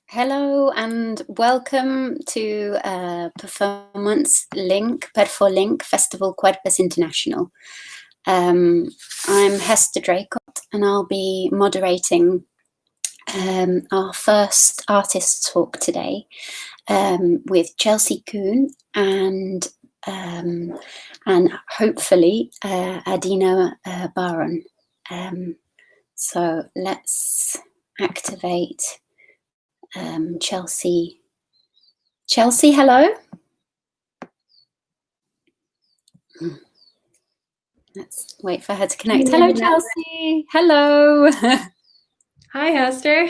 Hello and welcome to Perfolink Festival CuerpAs International. I'm Hester Draycott and I'll be moderating our first artist talk today with Chelsea Kuhn and hopefully Adina Baron. So let's activate Chelsea. Chelsea, hello. Let's wait for her to connect. Hello, Chelsea. Hello. Hi, Hester.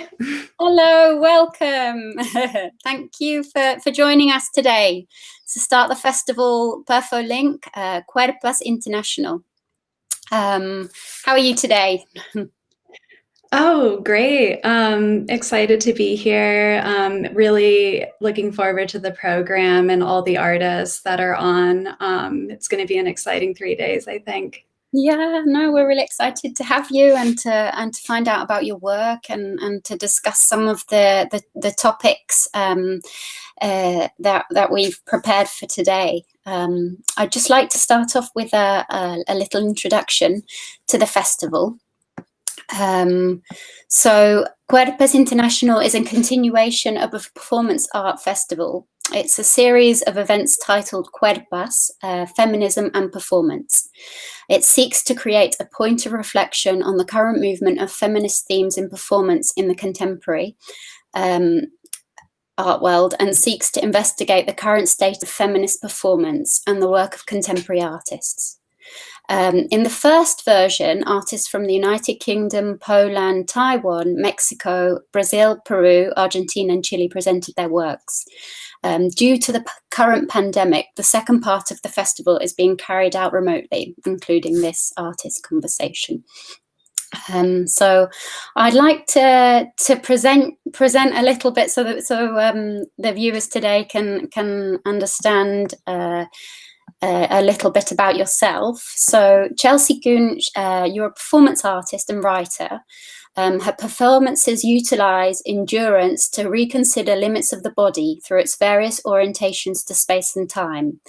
Hello, welcome. Thank you for joining us today to start the festival Perfolink CuerpAs International. How are you today? Oh, great. Excited to be here. Really looking forward to the program and all the artists that are on. It's going to be an exciting 3 days, I think. Yeah, no, we're really excited to have you and to find out about your work and to discuss some of the topics that we've prepared for today. I'd just like to start off with a little introduction to the festival. So CuerpAs International is a continuation of a performance art festival. It's a series of events titled CuerpAs, Feminism and Performance. It seeks to create a point of reflection on the current movement of feminist themes in performance in the contemporary art world and seeks to investigate the current state of feminist performance and the work of contemporary artists. In the first version, artists from the United Kingdom, Poland, Taiwan, Mexico, Brazil, Peru, Argentina, and Chile presented their works. Due to the current pandemic, the second part of the festival is being carried out remotely, including this artist conversation. So I'd like to present a little bit so the viewers today can understand a little bit about yourself. So Chelsea Kuhn, you're a performance artist and writer. Her performances utilize endurance to reconsider limits of the body through its various orientations to space and time.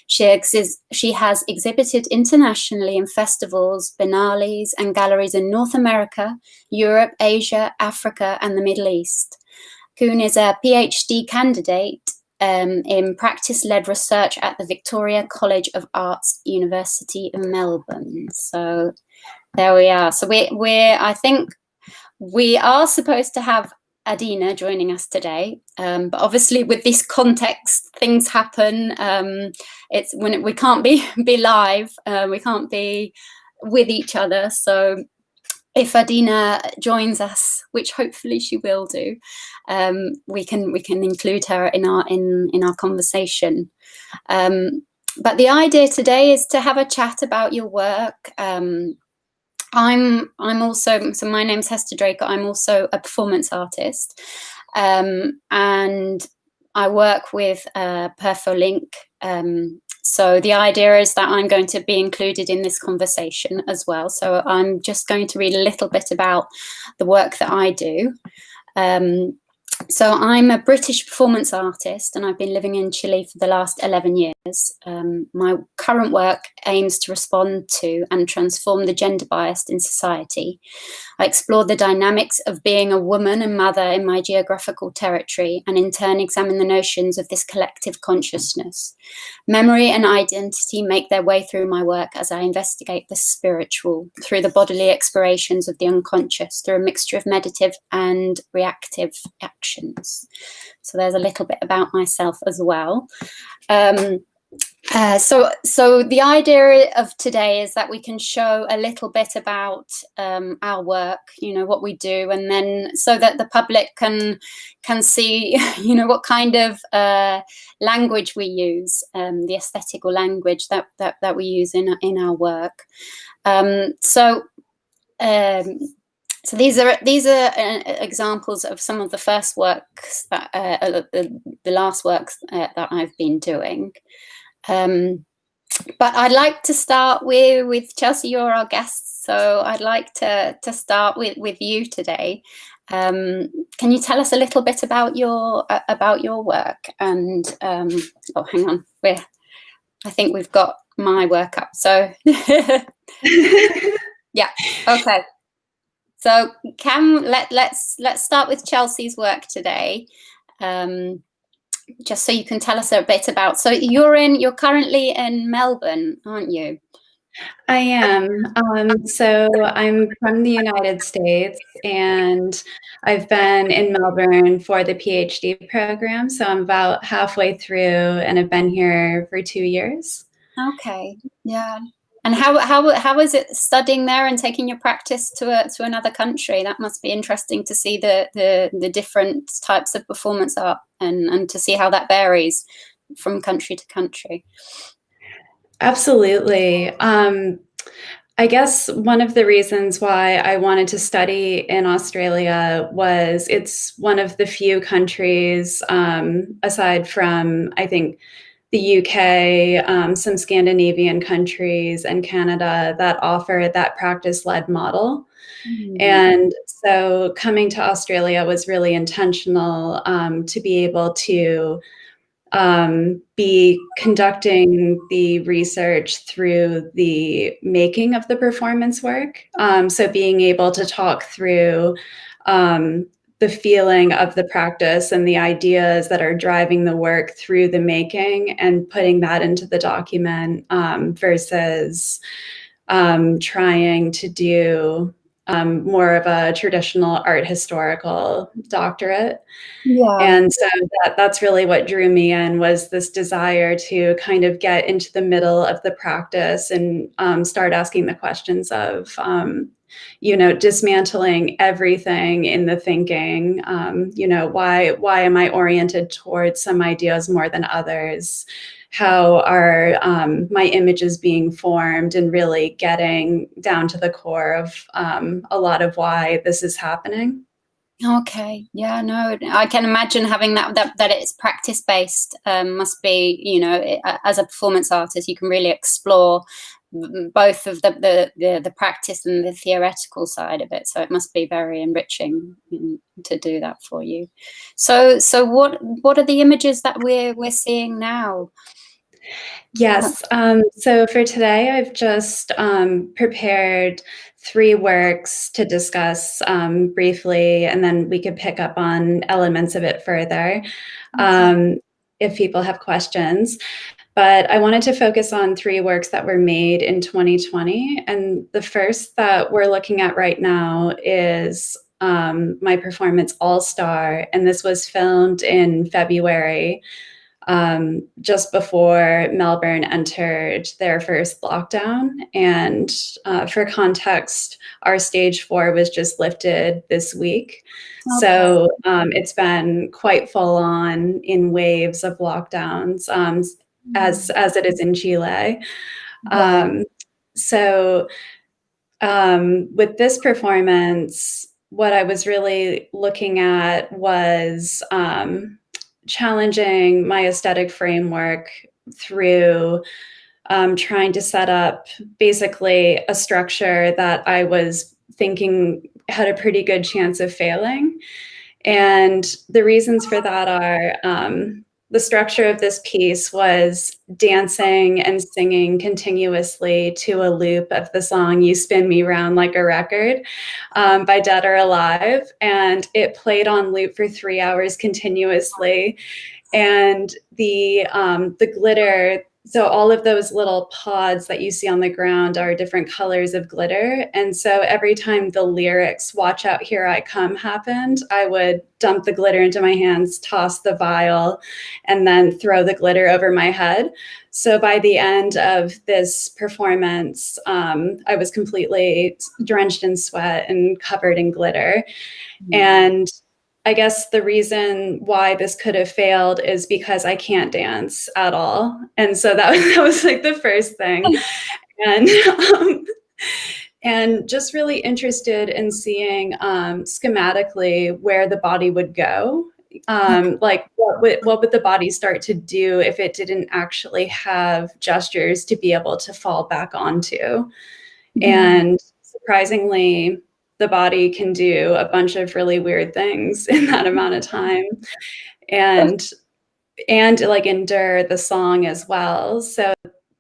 She has exhibited internationally in festivals, biennales, and galleries in North America, Europe, Asia, Africa, and the Middle East. Kuhn is a PhD candidate in practice-led research at the Victoria College of Arts, University of Melbourne. So there we are. So I think we are supposed to have Adina joining us today, but obviously with this context, things happen. It's when we can't be live, we can't be with each other. So if Adina joins us, which hopefully she will do, we can include her in our conversation. But the idea today is to have a chat about your work. I'm also, so my name's Hester Draycott. I'm also a performance artist, and I work with Perfolink. So the idea is that I'm going to be included in this conversation as well. So I'm just going to read a little bit about the work that I do. So I'm a British performance artist and I've been living in Chile for the last 11 years. My current work aims to respond to and transform the gender bias in society. I explore the dynamics of being a woman and mother in my geographical territory and in turn examine the notions of this collective consciousness. Memory and identity make their way through my work as I investigate the spiritual through the bodily explorations of the unconscious through a mixture of meditative and reactive actions. So there's a little bit about myself as well. So the idea of today is that we can show a little bit about our work, you know, what we do, and then so that the public can see, you know, what kind of language we use, the aesthetical language that we use in our work. So these are examples of some of the first works that the last works that I've been doing. But I'd like to start with Chelsea. You're our guest, so I'd like to start with you today. Can you tell us a little bit about your work? And oh, hang on, I think we've got my work up. So yeah, okay. So let's start with Chelsea's work today. Just so you can tell us a bit about. So you're currently in Melbourne, aren't you? I am. So I'm from the United States, and I've been in Melbourne for the PhD program. So I'm about halfway through, and I've been here for 2 years. Okay, yeah. And how is it studying there and taking your practice to another country? That must be interesting to see the different types of performance art and to see how that varies from country to country. Absolutely. I guess one of the reasons why I wanted to study in Australia was it's one of the few countries, aside from, I think, the UK, some Scandinavian countries, and Canada, that offer that practice-led model. And so coming to Australia was really intentional, to be able to be conducting the research through the making of the performance work. So being able to talk through the feeling of the practice and the ideas that are driving the work through the making and putting that into the document, versus trying to do more of a traditional art historical doctorate. Yeah. And so that's really what drew me in, was this desire to kind of get into the middle of the practice and start asking the questions of, dismantling everything in the thinking. Why am I oriented towards some ideas more than others? How are my images being formed, and really getting down to the core of a lot of why this is happening. Okay, yeah, no, I can imagine having that it's practice based. Must be, as a performance artist, you can really explore both of the practice and the theoretical side of it. So it must be very enriching to do that for you. So what are the images that we're seeing now? Yes. So for today, I've just prepared 3 works to discuss briefly, and then we could pick up on elements of it further if people have questions. But I wanted to focus on 3 works that were made in 2020. And the first that we're looking at right now is my performance All Star. And this was filmed in February, just before Melbourne entered their first lockdown. And for context, our stage 4 was just lifted this week. Okay. So it's been quite full on in waves of lockdowns, as it is in Chile. Right. So with this performance, what I was really looking at was challenging my aesthetic framework through trying to set up basically a structure that I was thinking had a pretty good chance of failing. And the reasons for that are the structure of this piece was dancing and singing continuously to a loop of the song "You Spin Me Round Like a Record" by Dead or Alive. And it played on loop for 3 hours continuously. And the glitter, so all of those little pods that you see on the ground are different colors of glitter. And so every time the lyrics "Watch Out, Here I Come" happened, I would dump the glitter into my hands, toss the vial, and then throw the glitter over my head. So by the end of this performance, I was completely drenched in sweat and covered in glitter. And I guess the reason why this could have failed is because I can't dance at all. And so that was like the first thing. And and just really interested in seeing schematically where the body would go. Like what would the body start to do if it didn't actually have gestures to be able to fall back onto? And surprisingly, the body can do a bunch of really weird things in that amount of time, and like endure the song as well. So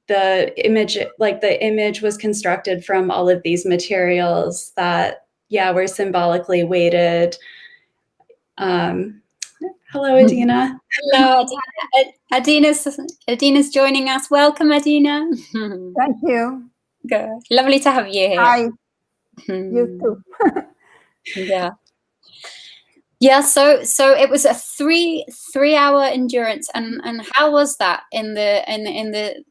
the image was constructed from all of these materials that, yeah, were symbolically weighted. Hello, Adina. Hello, Adina. Adina's joining us. Welcome, Adina. Thank you. Good. Lovely to have you here. Hi. You too. Yeah. Yeah, so it was a three-hour endurance, and how was that in the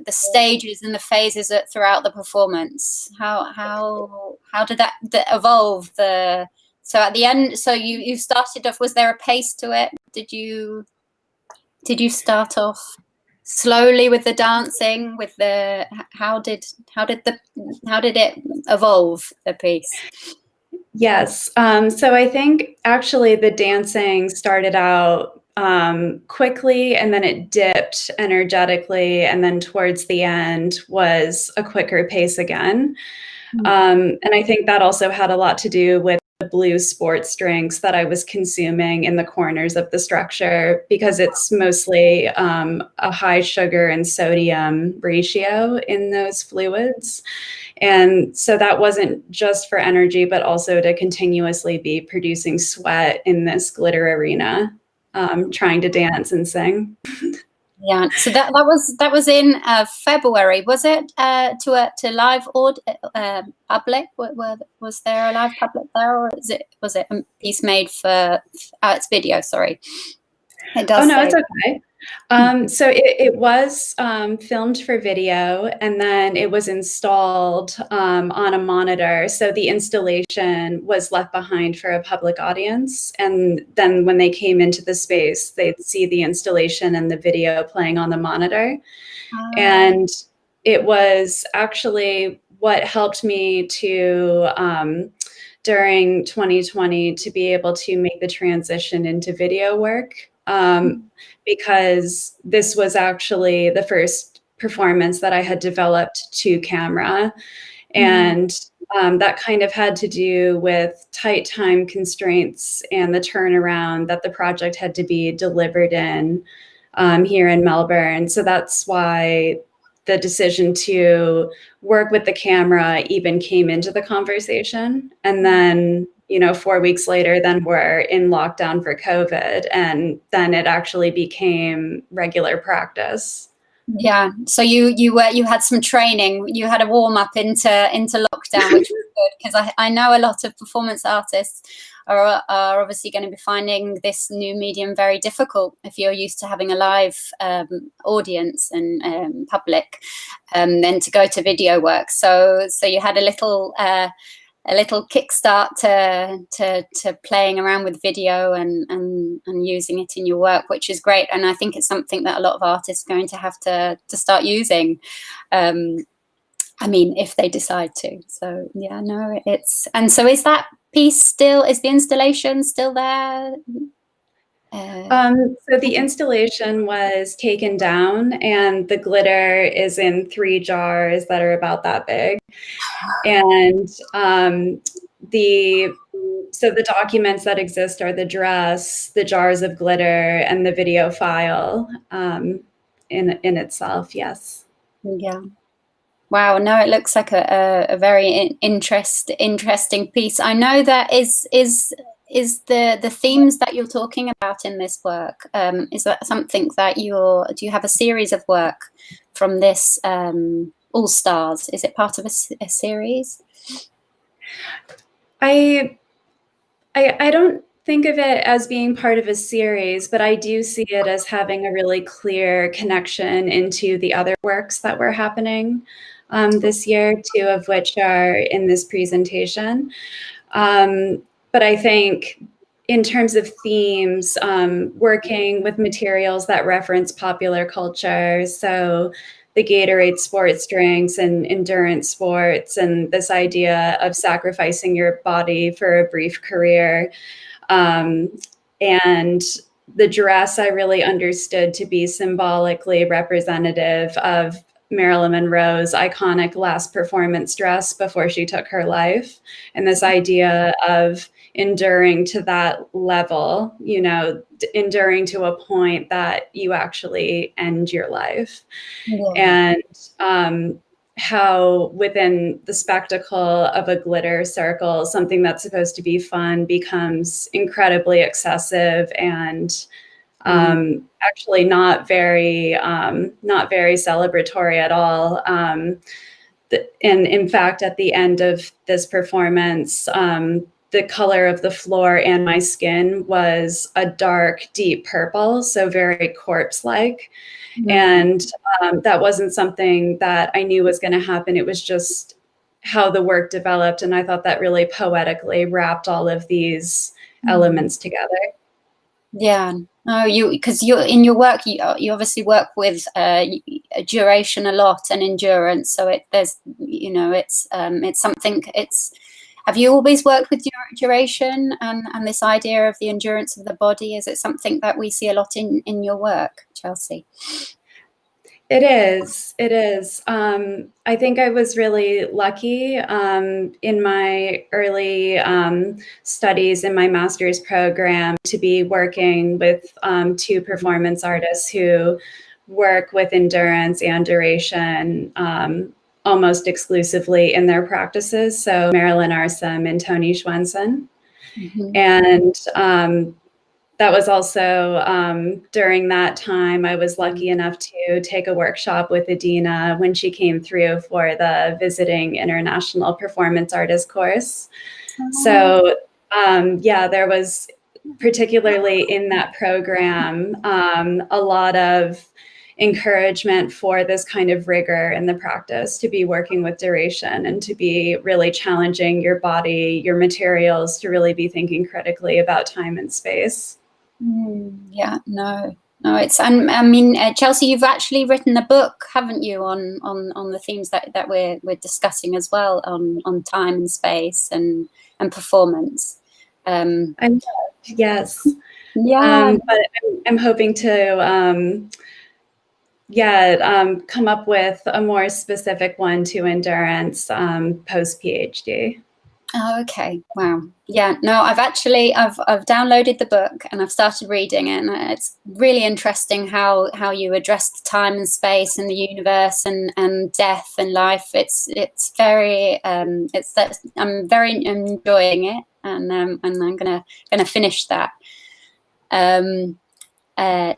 stages and the phases throughout the performance? How did that evolve? So at the end, so you started off. Was there a pace to it? Did you start off slowly with the dancing? With the how did it evolve, the piece? Yes. So I think actually the dancing started out quickly, and then it dipped energetically, and then towards the end was a quicker pace again. And I think that also had a lot to do with the blue sports drinks that I was consuming in the corners of the structure, because it's mostly a high sugar and sodium ratio in those fluids. And so that wasn't just for energy, but also to continuously be producing sweat in this glitter arena, trying to dance and sing. Yeah, so that was in February, was it? To live public? Was there a live public there, or was it a piece made for? It's video. Sorry, it does. Oh no, it's okay. So it was filmed for video, and then it was installed on a monitor. So the installation was left behind for a public audience. And then when they came into the space, they'd see the installation and the video playing on the monitor. And it was actually what helped me to, during 2020, to be able to make the transition into video work. Because this was actually the first performance that I had developed to camera. And that kind of had to do with tight time constraints and the turnaround that the project had to be delivered in here in Melbourne. So that's why the decision to work with the camera even came into the conversation. And then, 4 weeks later, then we're in lockdown for COVID, and then it actually became regular practice. Yeah. So you had some training. You had a warm up into lockdown, which was good, because I know a lot of performance artists are obviously going to be finding this new medium very difficult if you're used to having a live audience and public, then to go to video work. So you had a little kickstart to playing around with video and using it in your work, which is great. And I think it's something that a lot of artists are going to have to start using. I mean, if they decide to. So yeah, no, so is that piece is the installation still there? So the installation was taken down, and the glitter is in 3 jars that are about that big. And the documents that exist are the dress, the jars of glitter, and the video file in itself. Yes. Yeah. Wow. No, it looks like a very interesting piece. I know that is the themes that you're talking about in this work. Is that something that do you have a series of work from this All Stars? Is it part of a series? I don't think of it as being part of a series, but I do see it as having a really clear connection into the other works that were happening this year, 2 of which are in this presentation. But I think in terms of themes, working with materials that reference popular culture, so the Gatorade sports drinks and endurance sports, and this idea of sacrificing your body for a brief career. And the dress I really understood to be symbolically representative of Marilyn Monroe's iconic last performance dress before she took her life. And this idea of enduring to that level, you know, enduring to a point that you actually end your life. Yeah. And how within the spectacle of a glitter circle, something that's supposed to be fun becomes incredibly excessive and actually not very celebratory at all. And in fact, at the end of this performance, the color of the floor and my skin was a dark, deep purple, so very corpse-like. And that wasn't something that I knew was going to happen. It was just how the work developed. And I thought that really poetically wrapped all of these elements together. Yeah. No, because you're in your work, you obviously work with duration a lot and endurance. So there's, you know, it's something. Have you always worked with duration and this idea of the endurance of the body? Is it something that we see a lot in your work, Chelsea? It is. It is. I think I was really lucky in my early studies in my master's program to be working with two performance artists who work with endurance and duration almost exclusively in their practices. So Marilyn Arsum and Tony Schwensen. And that was also during that time, I was lucky enough to take a workshop with Adina when she came through for the Visiting International Performance Artist course. So yeah, there was particularly in that program a lot of encouragement for this kind of rigor in the practice, to be working with duration and to be really challenging your body, your materials, to really be thinking critically about time and space. Yeah, no, it's, and I mean, Chelsea, you've actually written a book, haven't you, on the themes that we're discussing as well, on time and space and performance. Yes. Yeah. But I'm hoping to come up with a more specific one to endurance post PhD. Oh, okay. Wow. Yeah. No, I've downloaded the book and I've started reading it, and it's really interesting how you address the time and space and the universe and death and life. It's very I'm very enjoying it, and I'm gonna finish that.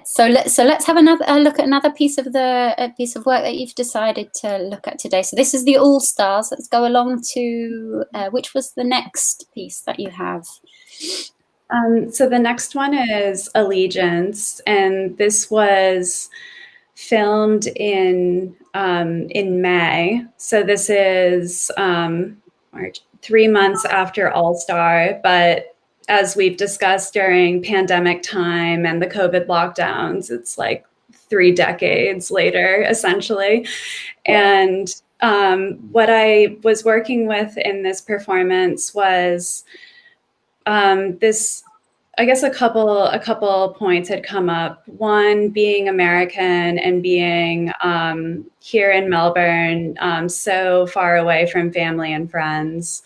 So let's have a look at another piece of work that you've decided to look at today. So this is the All Stars. Let's go along to which was the next piece that you have. So the next one is Allegiance, and this was filmed in May. So this is March, 3 months after All Star, but as we've discussed during pandemic time and the COVID lockdowns, it's like 3 decades later, essentially. And what I was working with in this performance was this, I guess a couple points had come up. One, being American and being here in Melbourne, so far away from family and friends,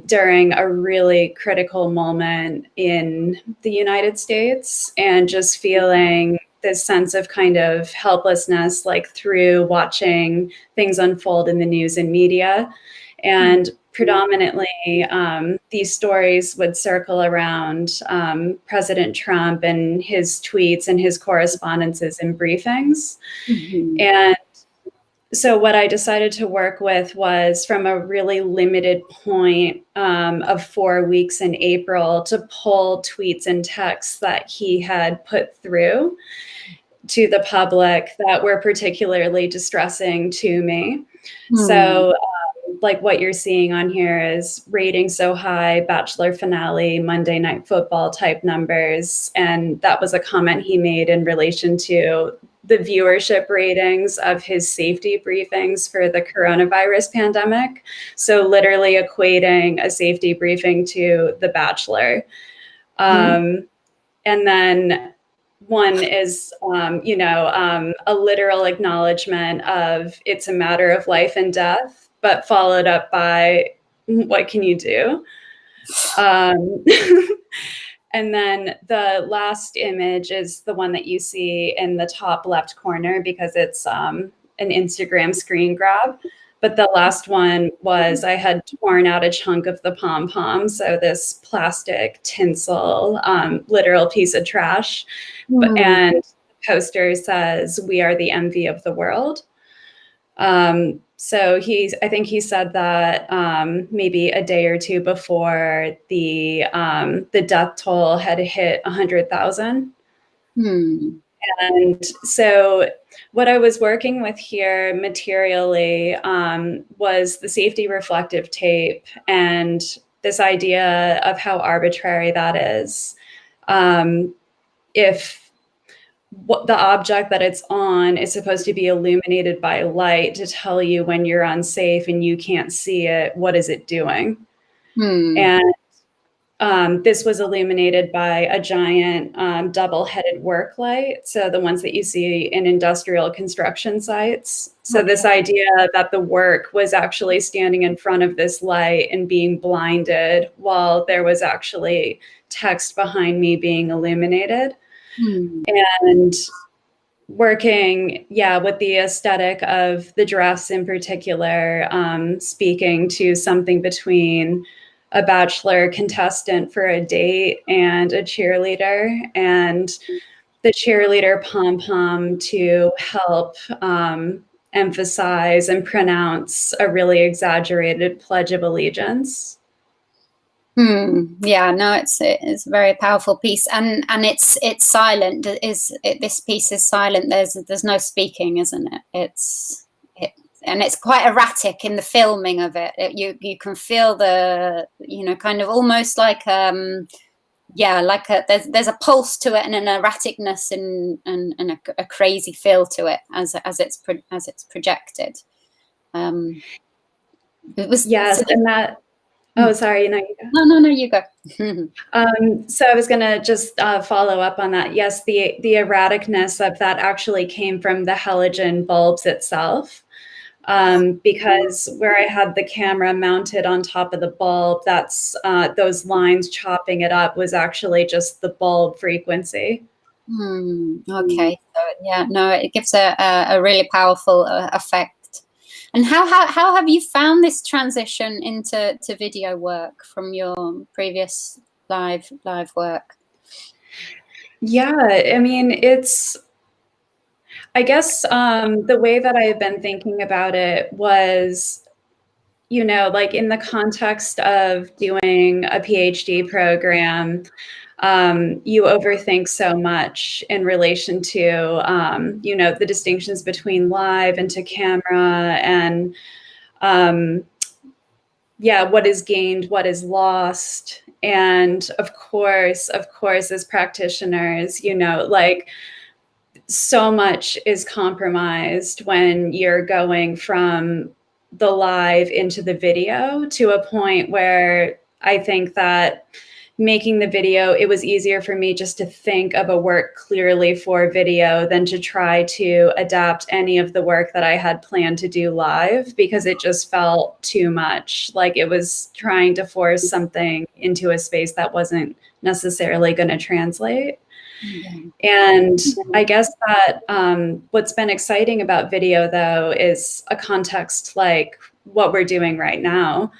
during a really critical moment in the United States, and just feeling this sense of kind of helplessness, like through watching things unfold in the news and media. And predominantly, these stories would circle around President Trump and his tweets and his correspondences and briefings. And so what I decided to work with was, from a really limited point of 4 weeks in April, to pull tweets and texts that he had put through to the public that were particularly distressing to me. So like what you're seeing on here is rating so high, Bachelor finale, Monday Night Football type numbers. And that was a comment he made in relation to the viewership ratings of his safety briefings for the coronavirus pandemic. So literally equating a safety briefing to The Bachelor. And then one is, a literal acknowledgement of it's a matter of life and death, but followed up by what can you do? And then the last image is the one that you see in the top left corner because it's an Instagram screen grab. But the last one was I had torn out a chunk of the pom-pom. So this plastic tinsel, literal piece of trash. And the poster says, "We are the envy of the world." So I think he said that maybe a day or two before the death toll had hit 100,000. And so what I was working with here materially was the safety reflective tape and this idea of how arbitrary that is. If what the object that it's on is supposed to be illuminated by light to tell you when you're unsafe and you can't see it, what is it doing? And this was illuminated by a giant double-headed work light. So the ones that you see in industrial construction sites. So this idea that the work was actually standing in front of this light and being blinded while there was actually text behind me being illuminated. And working, with the aesthetic of the dress in particular, speaking to something between a bachelor contestant for a date and a cheerleader, and the cheerleader pom-pom to help emphasize and pronounce a really exaggerated Pledge of Allegiance. Yeah, no, it's a very powerful piece, and it's silent. This piece is silent? There's no speaking, isn't it? And it's quite erratic in the filming of it. You can feel the kind of almost like like there's a pulse to it and an erraticness and a crazy feel to it as it's projected. It was and that. Oh, sorry. You go. No, you go. So I was going to just follow up on that. Yes, the erraticness of that actually came from the halogen bulbs itself, because where I had the camera mounted on top of the bulb, that's those lines chopping it up was actually just the bulb frequency. Okay. So it gives a really powerful effect. And how have you found this transition into video work from your previous live work? Yeah, I mean, I guess the way that I have been thinking about it was, like in the context of doing a PhD program, you overthink so much in relation to, the distinctions between live and to camera and, what is gained, what is lost. And of course, as practitioners, like so much is compromised when you're going from the live into the video to a point where I think that making the video, it was easier for me just to think of a work clearly for video than to try to adapt any of the work that I had planned to do live, because it just felt too much. Like it was trying to force something into a space that wasn't necessarily going to translate. And I guess that what's been exciting about video, though, is a context like what we're doing right now,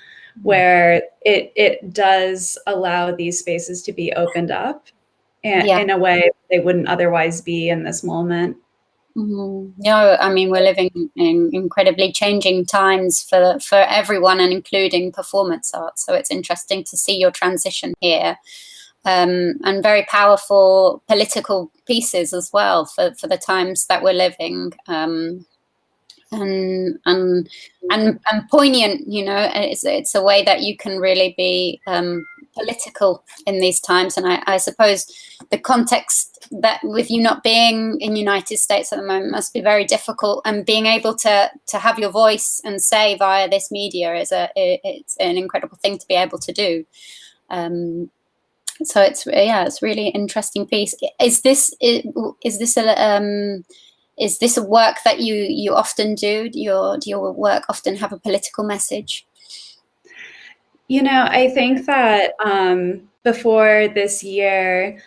where it does allow these spaces to be opened up in a way they wouldn't otherwise be in this moment. No, I mean, we're living in incredibly changing times for everyone, and including performance art. So it's interesting to see your transition here. And very powerful political pieces as well for the times that we're living, and poignant. It's a way that you can really be political in these times. And I suppose the context that with you not being in the United States at the moment must be very difficult, and being able to have your voice and say via this media it's an incredible thing to be able to do. So it's really interesting piece. Is this a work that you often do? Do your work often have a political message? You know, I think that before this year,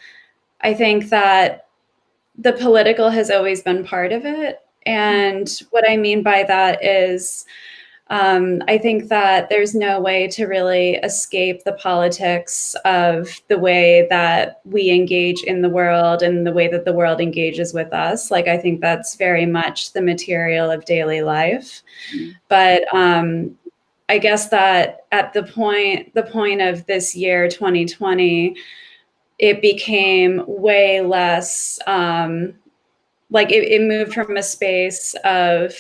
I think that the political has always been part of it. And what I mean by that is, I think that there's no way to really escape the politics of the way that we engage in the world and the way that the world engages with us. Like, I think that's very much the material of daily life. But I guess that at the point of this year, 2020, it became way less, like it moved from a space of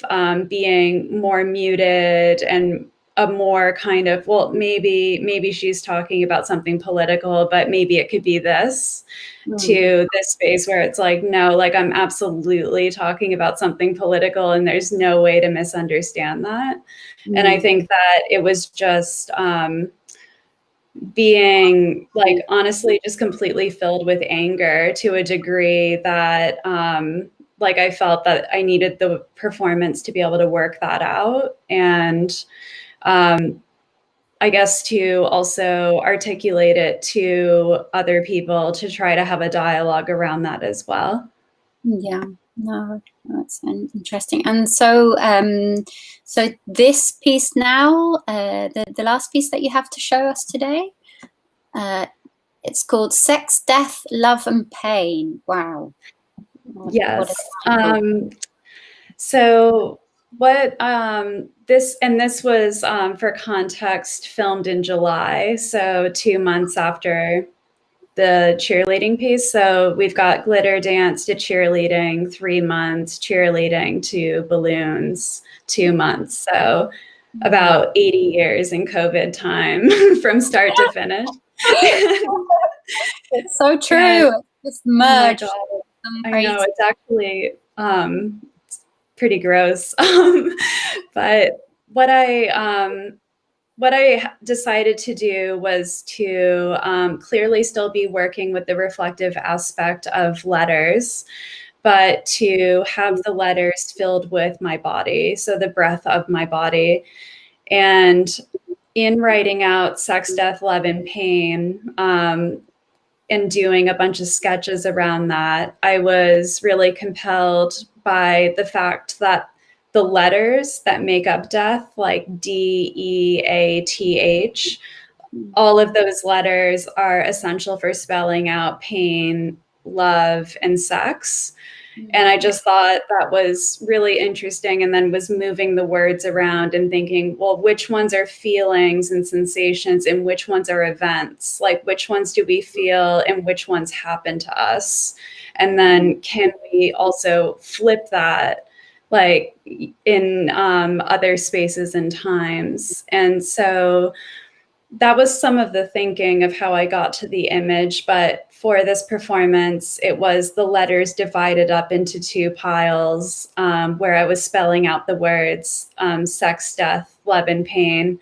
being more muted and a more kind of, well, maybe she's talking about something political, but maybe it could be this, to this space where it's like, no, like I'm absolutely talking about something political and there's no way to misunderstand that. And I think that it was just being like, honestly, just completely filled with anger to a degree that like I felt that I needed the performance to be able to work that out. And I guess to also articulate it to other people, to try to have a dialogue around that as well. Yeah, no, that's interesting. And so, so this piece now, the last piece that you have to show us today, it's called "Sex, Death, Love, and Pain." Wow. Yes. So what this was, for context, filmed in July, so 2 months after the cheerleading piece. So we've got glitter dance to cheerleading, 3 months, cheerleading to balloons, 2 months. So about 80 years in COVID time from start to finish. It's so true. It's merged. Oh my God. I know, it's actually pretty gross. But what I decided to do was to clearly still be working with the reflective aspect of letters, but to have the letters filled with my body, so the breath of my body. And in writing out Sex, Death, Love, and Pain, and doing a bunch of sketches around that, I was really compelled by the fact that the letters that make up death, like DEATH, all of those letters are essential for spelling out pain, love, and sex. And I just thought that was really interesting, and then was moving the words around and thinking, well, which ones are feelings and sensations and which ones are events? Like, which ones do we feel and which ones happen to us? And then can we also flip that, like, in other spaces and times? And so that was some of the thinking of how I got to the image. But for this performance, it was the letters divided up into 2 piles, where I was spelling out the words sex, death, love, and pain.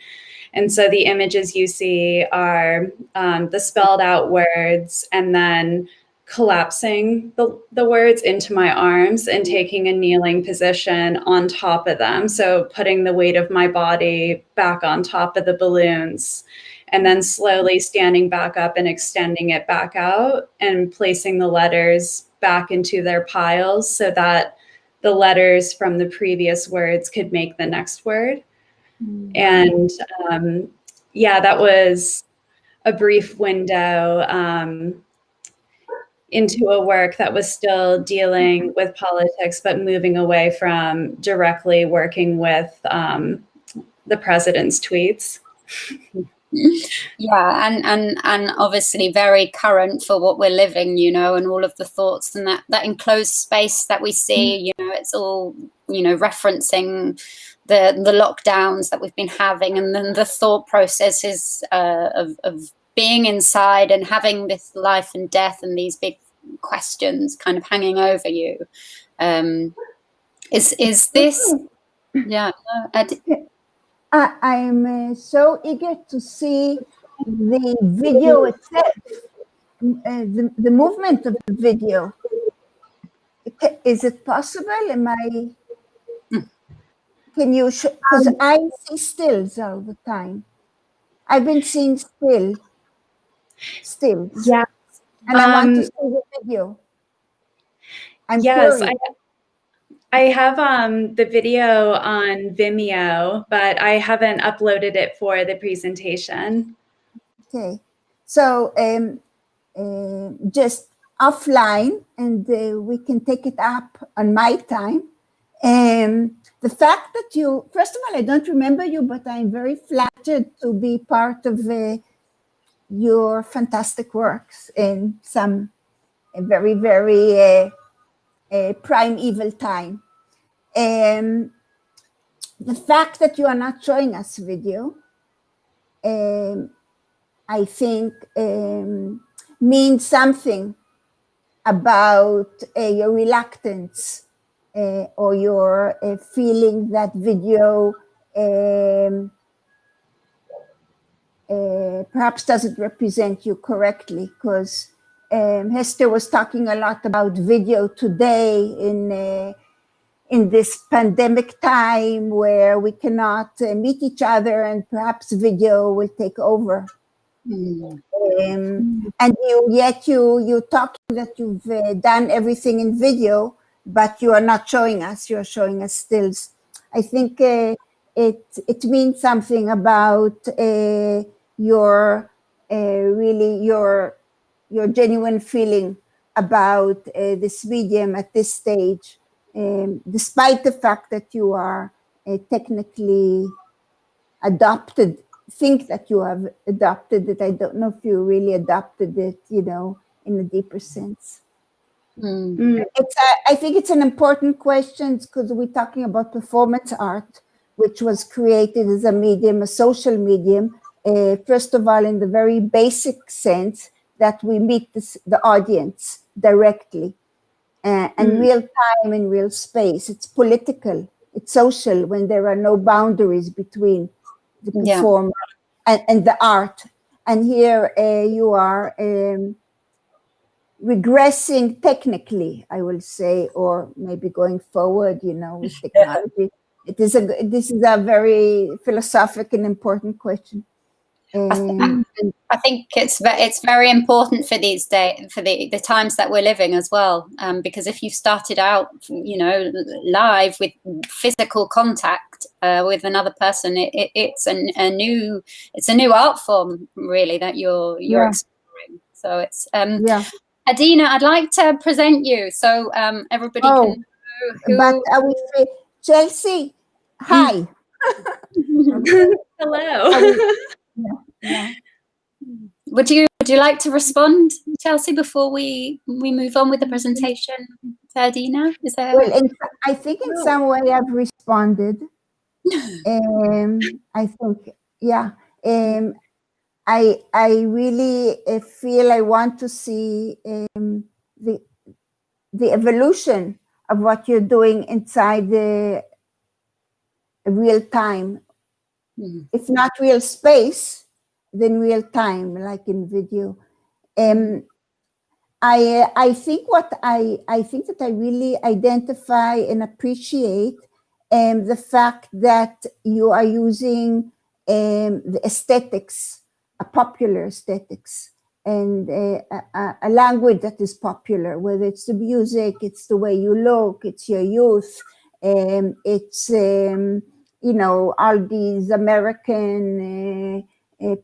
And so the images you see are the spelled out words, and then collapsing the words into my arms and taking a kneeling position on top of them. So putting the weight of my body back on top of the balloons, and then slowly standing back up and extending it back out and placing the letters back into their piles so that the letters from the previous words could make the next word. And yeah, that was a brief window into a work that was still dealing with politics, but moving away from directly working with the president's tweets. Yeah, and obviously very current for what we're living, you know, and all of the thoughts and that enclosed space that we see, you know, it's all, you know, referencing the lockdowns that we've been having, and then the thought processes of being inside and having this life and death and these big questions kind of hanging over you. Is this, yeah, I'm so eager to see the video itself. the movement of the video. Is it possible? Can you show? Because I see stills all the time. I've been seeing stills. Yeah. And I want to see the video. I'm yes, curious. I have the video on Vimeo, but I haven't uploaded it for the presentation. Okay. So just offline, and we can take it up on my time. The fact that you, first of all, I don't remember you, but I'm very flattered to be part of your fantastic works in some very, very primeval time. The fact that you are not showing us video, I think means something about your reluctance or your feeling that video perhaps doesn't represent you correctly, because Hester was talking a lot about video today in this pandemic time where we cannot meet each other, and perhaps video will take over. And yet you're talking that you've done everything in video, but you are not showing us. You're showing us stills. I think it means something about your really your genuine feeling about this medium at this stage, despite the fact that you are technically think that you have adopted it. I don't know if you really adopted it, in a deeper sense. I think it's an important question, because we're talking about performance art, which was created as a medium, a social medium, first of all, in the very basic sense that we meet the audience directly, and real time in real space. It's political, it's social, when there are no boundaries between the performer and the art. And here you are regressing technically, I will say, or maybe going forward, with technology. This is a very philosophical and important question. I think it's very important for these days, for the times that we're living as well, because if you've started out, live with physical contact with another person, it's a new art form, really, that you're exploring. So it's Adina, I'd like to present you so everybody can know who. But I would say, Chelsea, hi. Hello. Would you like to respond, Chelsea, before we move on with the presentation to Adina? Is there? Well, I think in some way I've responded. I think, I really feel I want to see the evolution of what you're doing inside the real time. If not real space, then real time, like in video. I think that I really identify and appreciate the fact that you are using the aesthetics, a popular aesthetics, and a language that is popular, whether it's the music, it's the way you look, it's your youth, it's all these American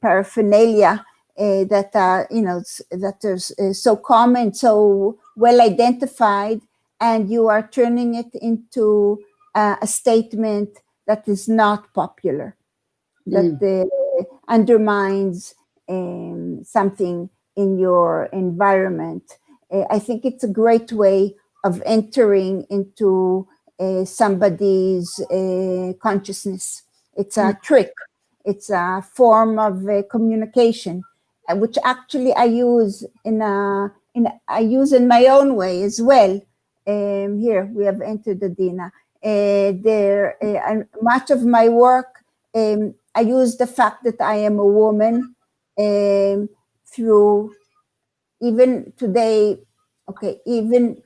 paraphernalia that are that are so common, so well identified, and you are turning it into a statement that is not popular, that undermines something in your environment. I think it's a great way of entering into somebody's consciousness. It's a trick. It's a form of communication, which actually I use in my own way as well. Here we have entered Adina. Much of my work, I use the fact that I am a woman through even today, okay, even,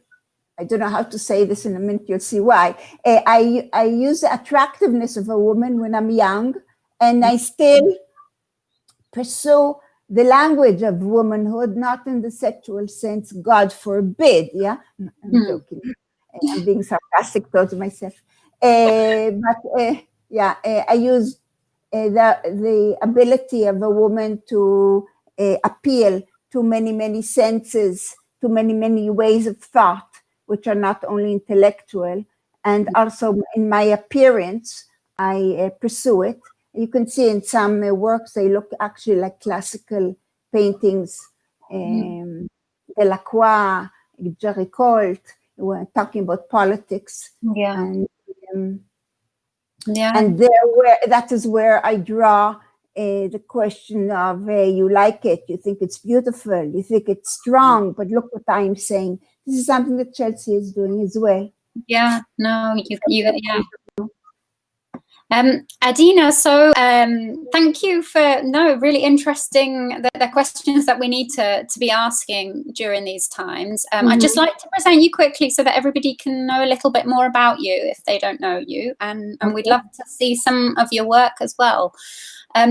I don't know how to say this in a minute, you'll see why. I use the attractiveness of a woman when I'm young, and I still pursue the language of womanhood, not in the sexual sense, God forbid, yeah? I'm joking. I'm being sarcastic towards myself. Yeah, I use the ability of a woman to appeal to many, many senses, to many, many ways of thought, which are not only intellectual, and also in my appearance, I pursue it. You can see in some works, they look actually like classical paintings, Delacroix, Jerry Colt, we're talking about politics. Yeah. And that is where I draw the question of you like it, you think it's beautiful, you think it's strong, but look what I'm saying. This is something that Chelsea is doing as well. Yeah, no, yeah. Adina, so thank you for really interesting the questions that we need to be asking during these times. I'd just like to present you quickly so that everybody can know a little bit more about you if they don't know you, and we'd love to see some of your work as well.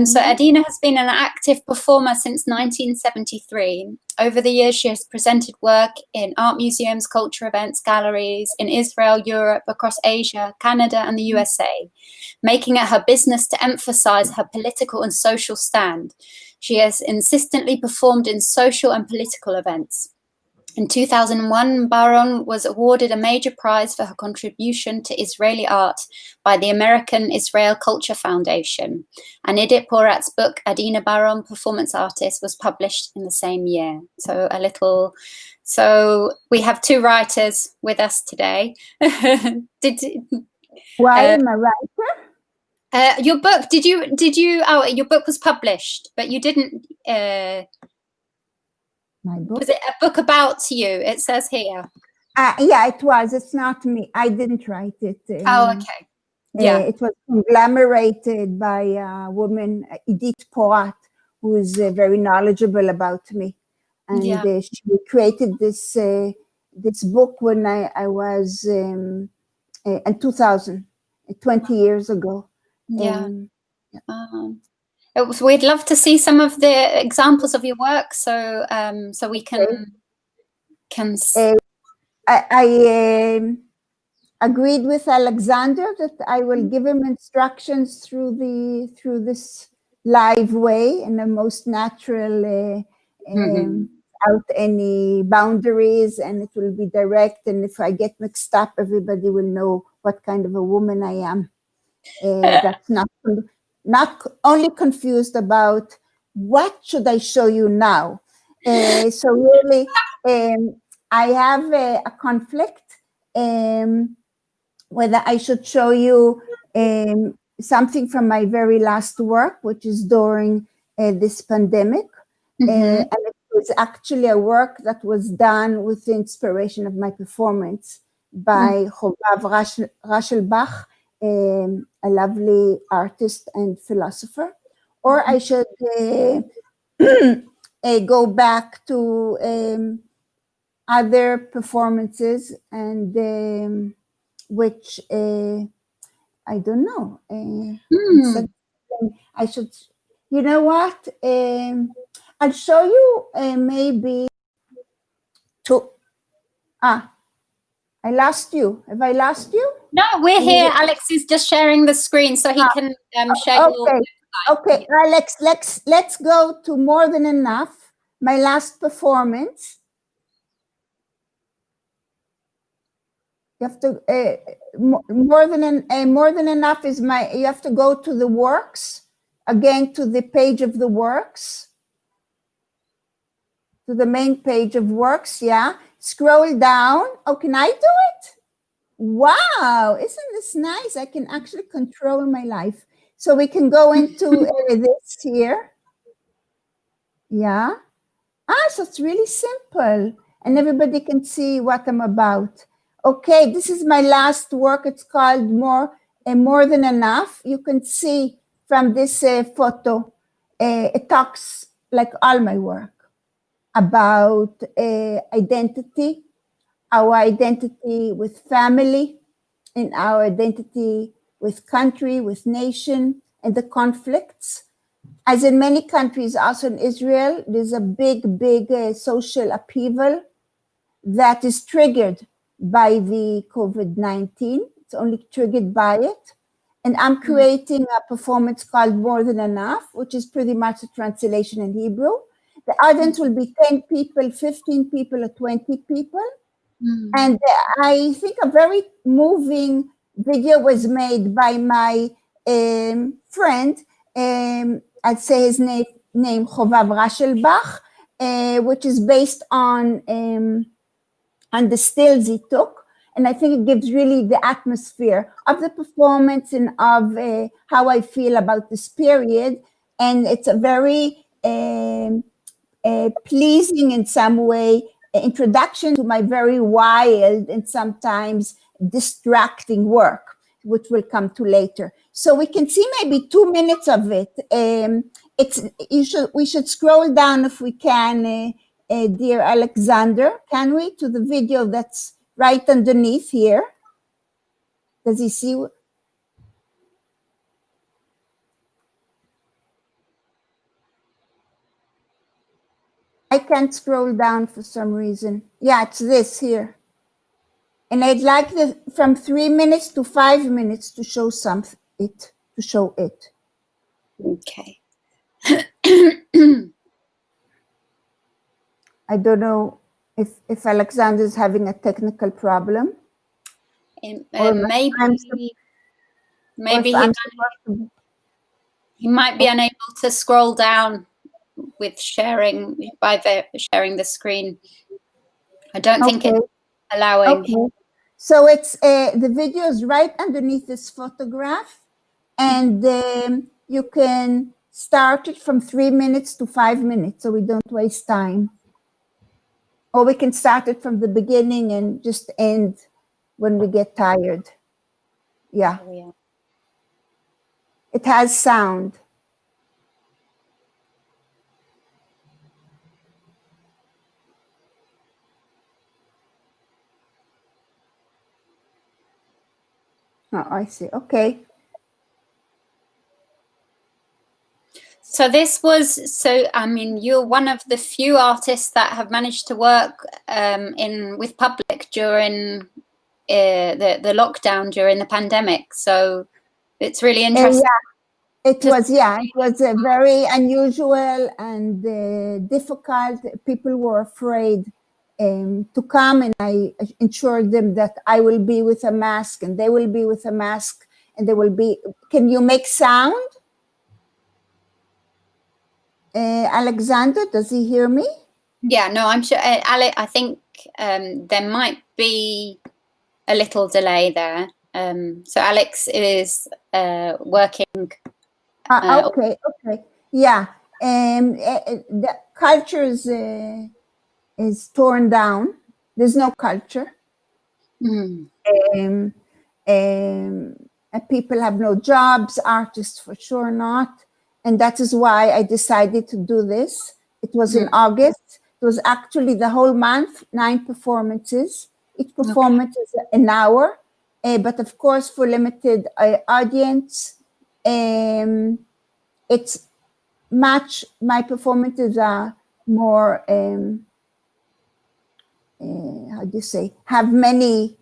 So Adina has been an active performer since 1973. Over the years, she has presented work in art museums, culture events, galleries in Israel, Europe, across Asia, Canada, and the USA, making it her business to emphasize her political and social stand. She has insistently performed in social and political events. In 2001, Baron was awarded a major prize for her contribution to Israeli art by the American Israel Culture Foundation. And Edith Porat's book, Adina Baron, Performance Artist, was published in the same year. So we have two writers with us today. Why am I writer? Your book, your book was published, but you didn't, my book? Was it a book about you? It says here. Yeah, it was. It's not me. I didn't write it. Okay. Yeah. It was conglomerated by a woman, Edith Porat, who is very knowledgeable about me. And she created this book when I was in 2000, 20 years ago. Yeah. We'd love to see some of the examples of your work, so we can. I agreed with Alexander that I will give him instructions through this live way in the most natural, without any boundaries, and it will be direct. And if I get mixed up, everybody will know what kind of a woman I am. That's not only confused about what should I show you now. So really, I have a conflict whether I should show you something from my very last work, which is during this pandemic. And it was actually a work that was done with the inspiration of my performance by Chobav Rashelbach, a lovely artist and philosopher. Or I should go back to other performances, and which I don't know. I should, you know what? I'll show you maybe two. I lost you. Have I lost you? No, we're here. Alex is just sharing the screen so he can share. Okay, Alex, let's go to More Than Enough, my last performance. You have to more than enough is my. You have to go to the works again, to the page of the works, to the main page of works. Yeah, scroll down. Oh, can I do it? Wow, isn't this nice? I can actually control my life. So we can go into this here. Yeah. So it's really simple, and everybody can see what I'm about. Okay, this is my last work. It's called More Than Enough. You can see from this photo, it talks like all my work. about identity, our identity with family, and our identity with country, with nation, and the conflicts. As in many countries, also in Israel, there's a big social upheaval that is triggered by the COVID-19. It's only triggered by it. And I'm creating a performance called More Than Enough, which is pretty much a translation in Hebrew. The audience will be 10 people, 15 people, or 20 people. And I think a very moving video was made by my friend, I'd say his name Chovav Rashelbach, which is based on the stills he took. And I think it gives really the atmosphere of the performance and of how I feel about this period. And it's a very pleasing in some way introduction to my very wild and sometimes distracting work, which we'll come to later. So we can see maybe 2 minutes of it. We should scroll down if we can, dear Alexander, can we, to the video that's right underneath here? Does he see? I can't scroll down for some reason. Yeah, it's this here. And I'd like from 3 minutes to 5 minutes to show it. Okay. I don't know if Alexander is having a technical problem. Maybe he might be unable to scroll down with sharing sharing the screen. I don't think it's allowing. Okay. So it's the video is right underneath this photograph, and you can start it from 3 minutes to 5 minutes, so we don't waste time. Or we can start it from the beginning and just end when we get tired. Yeah. It has sound. Oh, I see. Okay. So I mean, you're one of the few artists that have managed to work with public during the lockdown, during the pandemic. So it's really interesting. It was very unusual and difficult. People were afraid to come, and I assured them that I will be with a mask and they will be with a mask, and they will be. Can you make sound? Alexander, does he hear me? Yeah, no, I'm sure. Alex, I think there might be a little delay there. So Alex is working. Okay. Yeah. The culture is torn down. There's no culture. People have no jobs, artists for sure not. And that is why I decided to do this. It was in August. It was actually the whole month, 9 performances. Each performance is an hour, but of course for limited audience. It's my performances are more, how do you say, have many,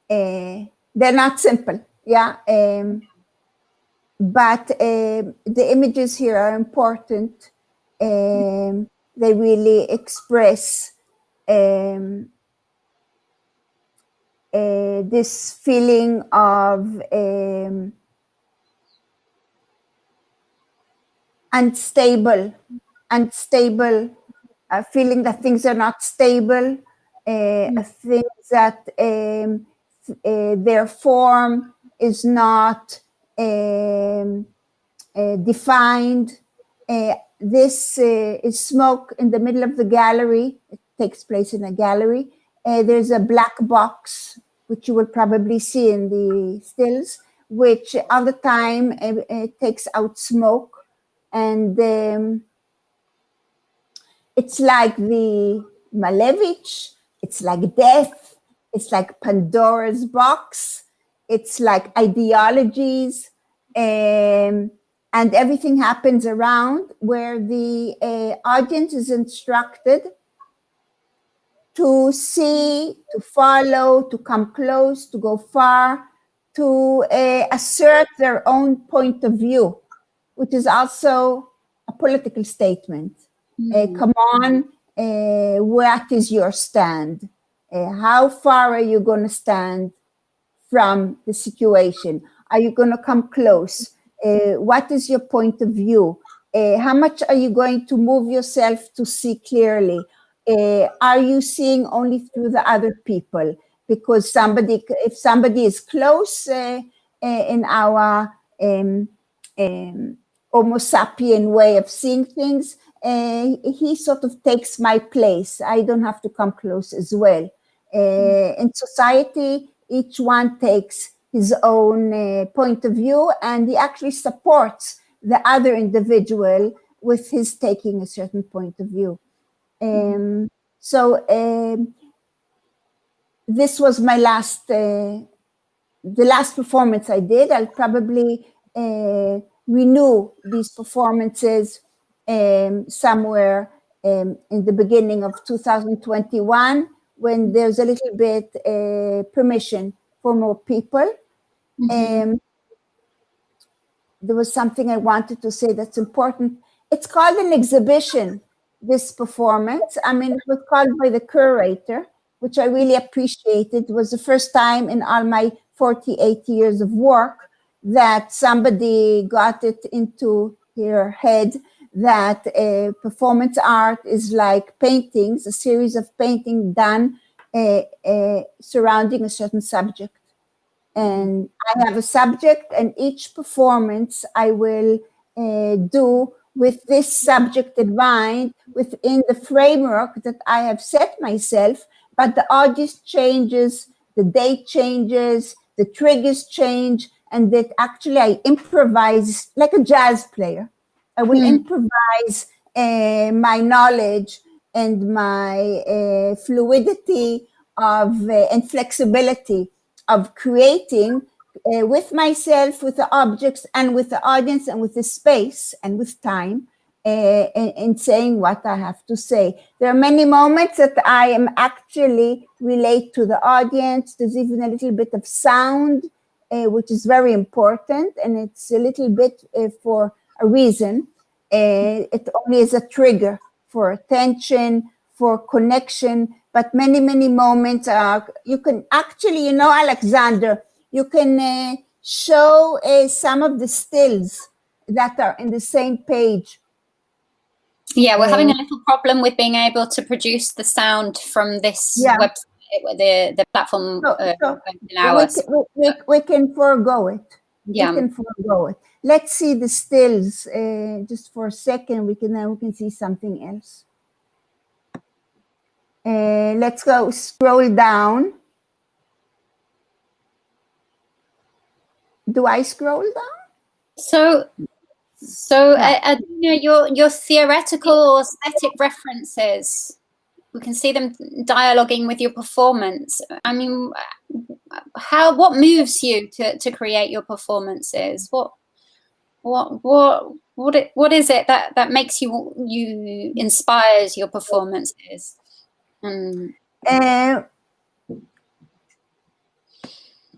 they're not simple, yeah. But the images here are important. They really express this feeling of unstable, feeling that things are not stable, things that their form is not defined. This is smoke in the middle of the gallery. It takes place in a gallery. There's a black box, which you will probably see in the stills, which all the time it takes out smoke. And It's like the Malevich, it's like death, it's like Pandora's box, it's like ideologies, and everything happens around where the audience is instructed to see, to follow, to come close, to go far, to assert their own point of view, which is also a political statement. Come on, what is your stand? How far are you going to stand from the situation? Are you going to come close? What is your point of view? How much are you going to move yourself to see clearly? Are you seeing only through the other people? Because if somebody is close in our Homo sapien way of seeing things, he sort of takes my place. I don't have to come close as well. In society, each one takes his own point of view, and he actually supports the other individual with his taking a certain point of view. This was my the last performance I did. I'll probably renew these performances somewhere in the beginning of 2021, when there's a little bit permission for more people. There was something I wanted to say that's important. It's called an exhibition, this performance. I mean, it was called by the curator, which I really appreciated. It was the first time in all my 48 years of work that somebody got it into their head that performance art is like paintings, a series of paintings done surrounding a certain subject. And I have a subject, and each performance I will do with this subject in mind, within the framework that I have set myself, but the audience changes, the date changes, the triggers change, and that actually I improvise like a jazz player. I will improvise my knowledge and my fluidity of and flexibility of creating with myself, with the objects, and with the audience, and with the space, and with time, in saying what I have to say. There are many moments that I am actually relate to the audience. There's even a little bit of sound, which is very important, and it's a little bit for a reason. It only is a trigger for attention, for connection, but many, many moments you can actually, you know, Alexander, you can show some of the stills that are in the same page. Yeah, we're having a little problem with being able to produce the sound from this website, the platform allow us. We can forego it. Yeah. We can forego it. Let's see the stills just for a second. We can see something else. Let's go scroll down. Do I scroll down? So you know, your theoretical or aesthetic references, we can see them dialoguing with your performance. I mean, what moves you to create your performances? What is it that makes you inspires your performances?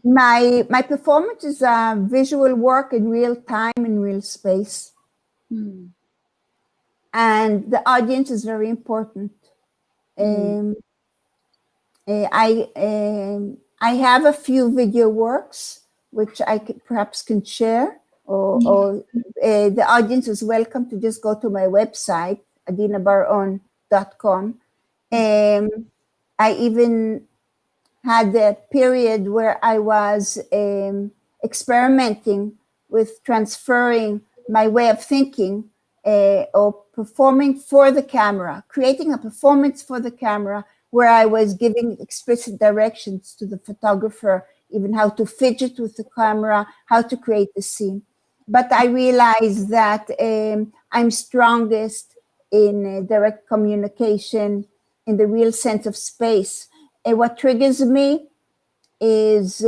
My performance is a visual work in real time, in real space. And the audience is very important. I have a few video works which I perhaps can share, or the audience is welcome to just go to my website, adinabaron.com. I even had a period where I was experimenting with transferring my way of thinking or performing for the camera, creating a performance for the camera where I was giving explicit directions to the photographer, even how to fidget with the camera, how to create the scene. But I realized that I'm strongest in direct communication in the real sense of space. And what triggers me is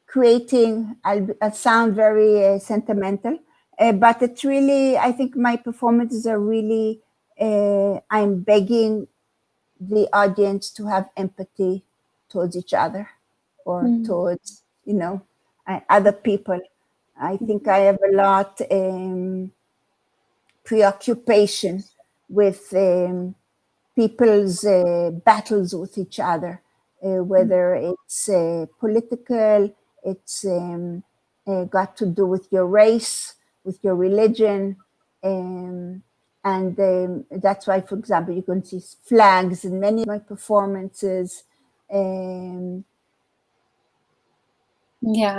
creating, I'll sound very sentimental, but it's really, I think my performances are really, I'm begging the audience to have empathy towards each other or towards, you know, other people. I think I have a lot preoccupation with people's battles with each other, whether it's political, it's got to do with your race, with your religion, and that's why, for example, you can see flags in many of my performances. Yeah.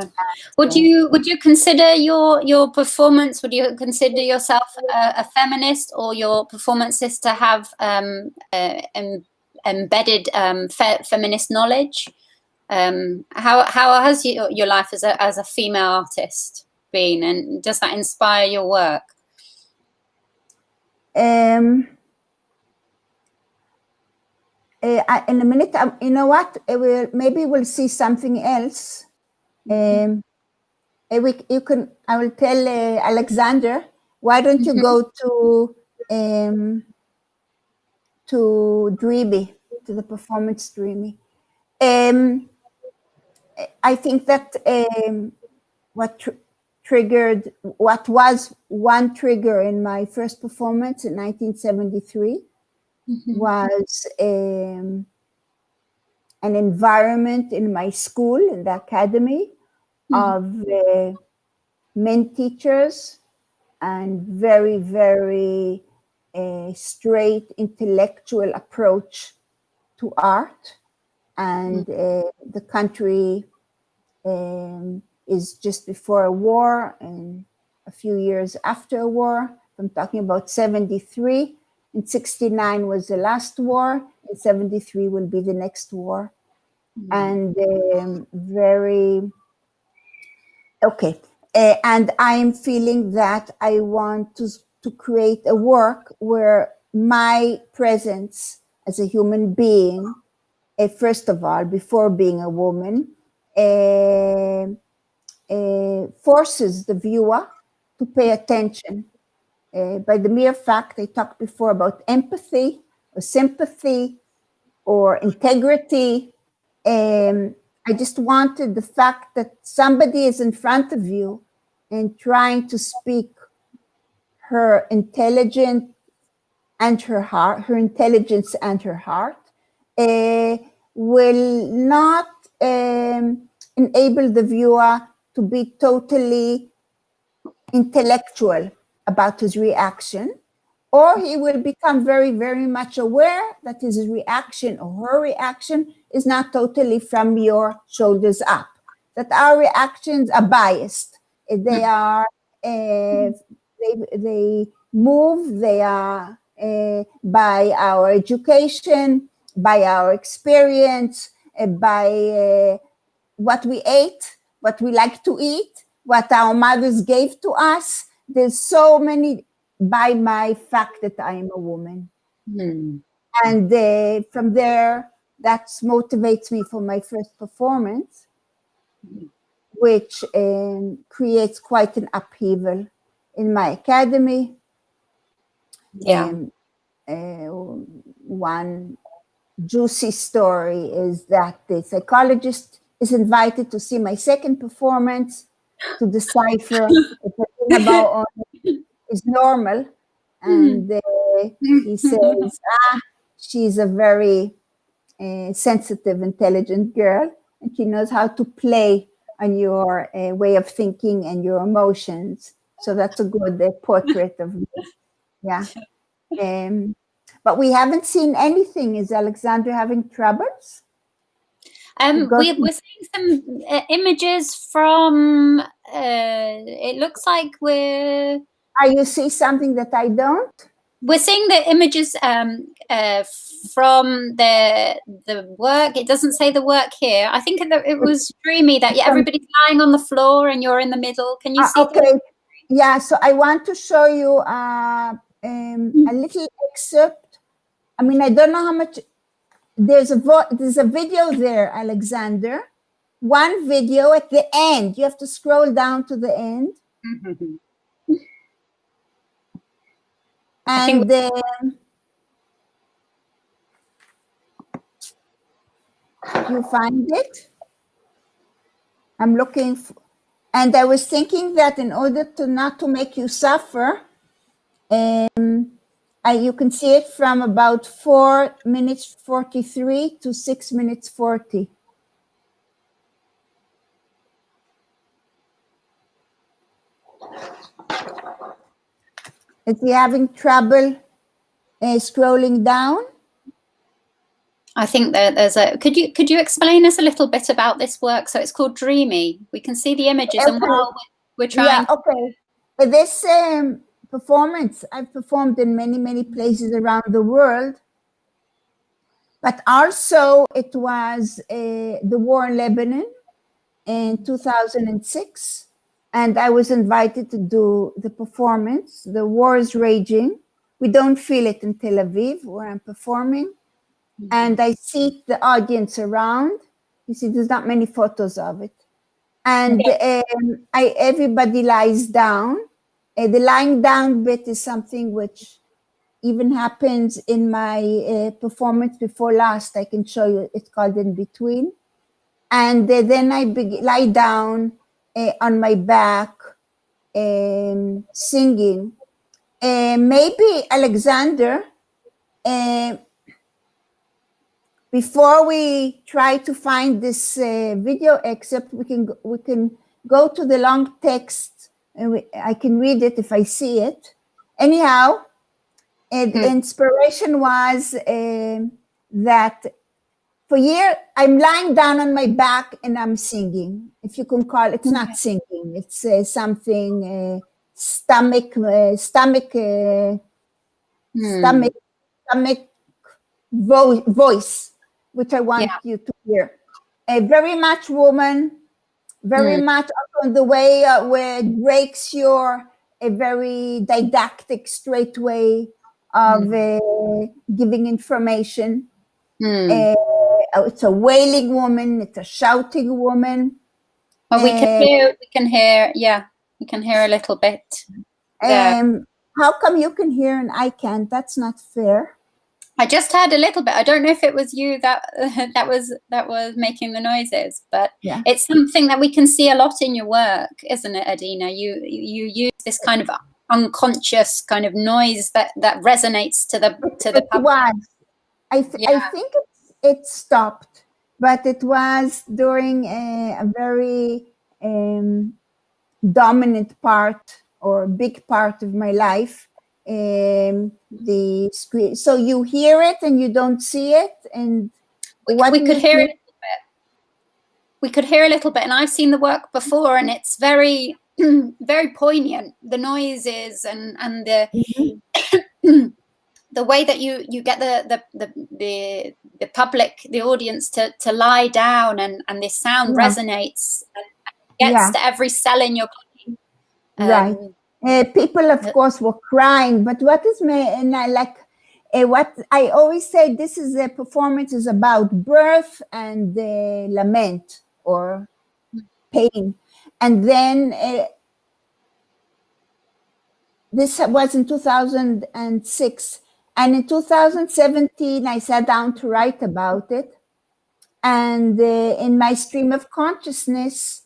Would you consider your performance? Would you consider yourself a feminist, or your performances to have embedded feminist knowledge? How has your life as a female artist been, and does that inspire your work? In a minute, you know what? Maybe we'll see something else. I will tell Alexander, why don't you go to Dreamy, to the performance Dreamy? I think that what was one trigger in my first performance in 1973 was an environment in my school, in the academy, of men teachers and very, very straight intellectual approach to art. And the country is just before a war and a few years after a war. I'm talking about 73. And 69 was the last war, and 73 will be the next war. And and I'm feeling that I want to create a work where my presence as a human being, first of all, before being a woman, forces the viewer to pay attention. By the mere fact, I talked before about empathy or sympathy or integrity. I just wanted the fact that somebody is in front of you and trying to speak her intelligence and her heart, will not enable the viewer to be totally intellectual about his reaction, or he will become very, very much aware that his reaction or her reaction is not totally from your shoulders up, that our reactions are biased. They are, they move, they are by our education, by our experience, by what we ate, what we like to eat, what our mothers gave to us. There's so many, by my fact that I am a woman. And from there, that motivates me for my first performance, which creates quite an upheaval in my academy. One juicy story is that the psychologist is invited to see my second performance to decipher if the thing about is normal. And he says, she's a very sensitive, intelligent girl, and she knows how to play on your way of thinking and your emotions. So that's a good portrait of me. Yeah. But we haven't seen anything. Is Alexander having troubles? We're seeing some images from, it looks like you see something that I don't? We're seeing the images from the work. It doesn't say the work here. I think it was Dreamy that everybody's lying on the floor and you're in the middle. Can you see? Okay. Yeah, so I want to show you a little excerpt. I mean, I don't know how much. There's a video there, Alexander. One video at the end. You have to scroll down to the end. And then you find it. I'm looking for, and I was thinking that in order to not to make you suffer, you can see it from about 4 minutes 43 to 6 minutes 40. Is he having trouble scrolling down? I think that there's a. Could you explain us a little bit about this work? So it's called Dreamy. We can see the images, okay. And while we're trying. Yeah. Okay. This performance I've performed in many places around the world, but also it was the war in Lebanon in 2006, and I was invited to do the performance. The war is raging. We don't feel it in Tel Aviv where I'm performing. And I see the audience around. You see, there's not many photos of it. And everybody lies down. The lying down bit is something which even happens in my performance before last. I can show you. It's called In Between. And then I lie down on my back singing. Maybe Alexander, before we try to find this video excerpt, we can go to the long text, and I can read it if I see it. Anyhow, the inspiration was that for years I'm lying down on my back and I'm singing. If you can call it, it's not singing. It's something stomach voice, which I want you to hear. Very much woman, very much on the way where it breaks your a very didactic, straight way of giving information. It's a wailing woman, it's a shouting woman. Well, we can hear a little bit. How come you can hear and I can't? That's not fair. I just heard a little bit. I don't know if it was you that was making the noises, but it's something that we can see a lot in your work, isn't it, Adina? You use this kind of unconscious kind of noise that resonates to the public. I think it stopped, but it was during a very dominant part or big part of my life. The screen, so you hear it and you don't see it, and we could hear it a little bit. We could hear a little bit, and I've seen the work before, and it's very very poignant, the noises and the the way that you get the public, the audience to lie down, and this sound resonates and gets to every cell in your body. Right. People, of course, were crying, but what is what I always say, this is a performance is about birth and lament or pain. And then this was in 2006. And in 2017, I sat down to write about it. And in my stream of consciousness,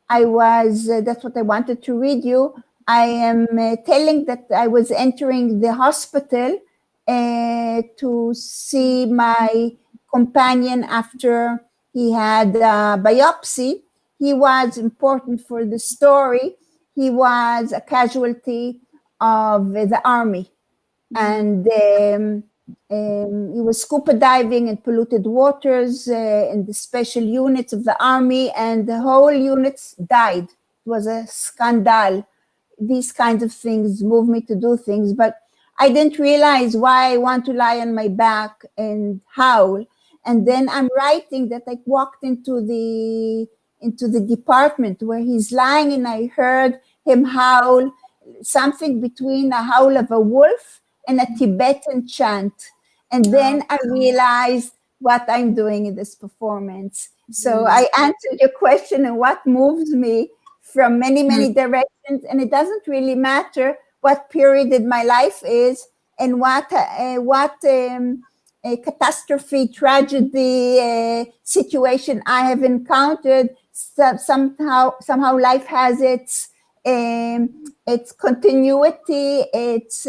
I was, that's what I wanted to read you. I am telling that I was entering the hospital to see my companion after he had a biopsy. He was important for the story. He was a casualty of the army. And he was scuba diving in polluted waters in the special units of the army, and the whole units died. It was a scandal. These kinds of things move me to do things, but I didn't realize why I want to lie on my back and howl. And then I'm writing that I walked into the department where he's lying, and I heard him howl, something between a howl of a wolf and a Tibetan chant. And then I realized what I'm doing in this performance. So I answered your question and what moves me from many, many directions. And it doesn't really matter what period in my life is and what a catastrophe, tragedy, situation I have encountered. So somehow life has its continuity, its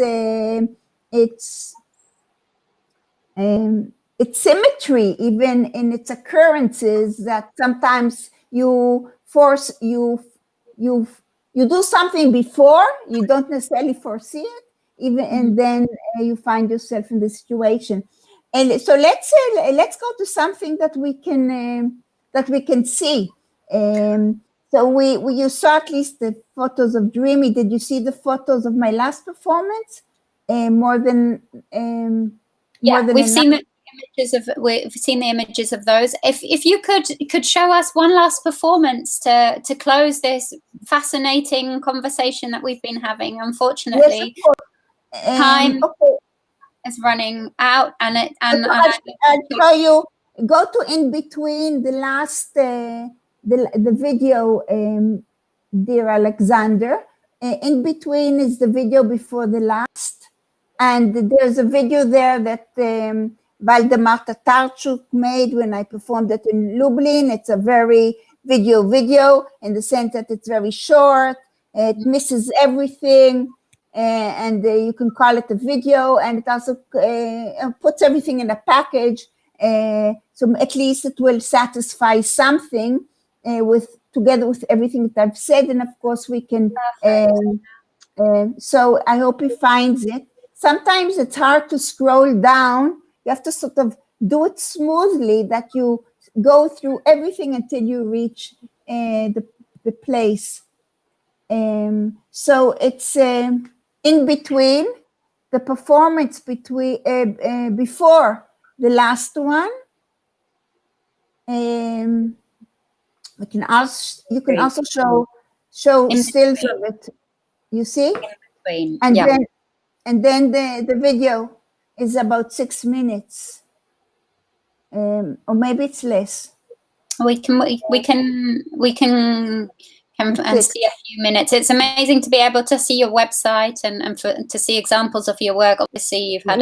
symmetry, even in its occurrences. That sometimes you do something before you don't necessarily foresee it, even, and then you find yourself in the situation. And so let's go to something that we can see. So you saw at least the photos of Dreamy. Did you see the photos of my last performance? We've seen the images of those. If you could show us one last performance to close this fascinating conversation that we've been having. Unfortunately, yes, time is running out, and I'll show you. Go to in between the last the video, dear Alexander. In between is the video before the last, and there's a video there that Valdemar Tatarchuk made when I performed it in Lublin. It's a very video in the sense that it's very short. It misses everything. And you can call it a video, and it also puts everything in a package, so at least it will satisfy something together with everything that I've said. And of course we can so I hope he finds it. Sometimes it's hard to scroll down. You have to sort of do it smoothly, that you go through everything until you reach the place. So it's in between the performance before the last one. You can also show stills of it. You see, and then the video is about 6 minutes, or maybe it's less. We can see a few minutes. It's amazing to be able to see your website and to see examples of your work. Obviously, you've had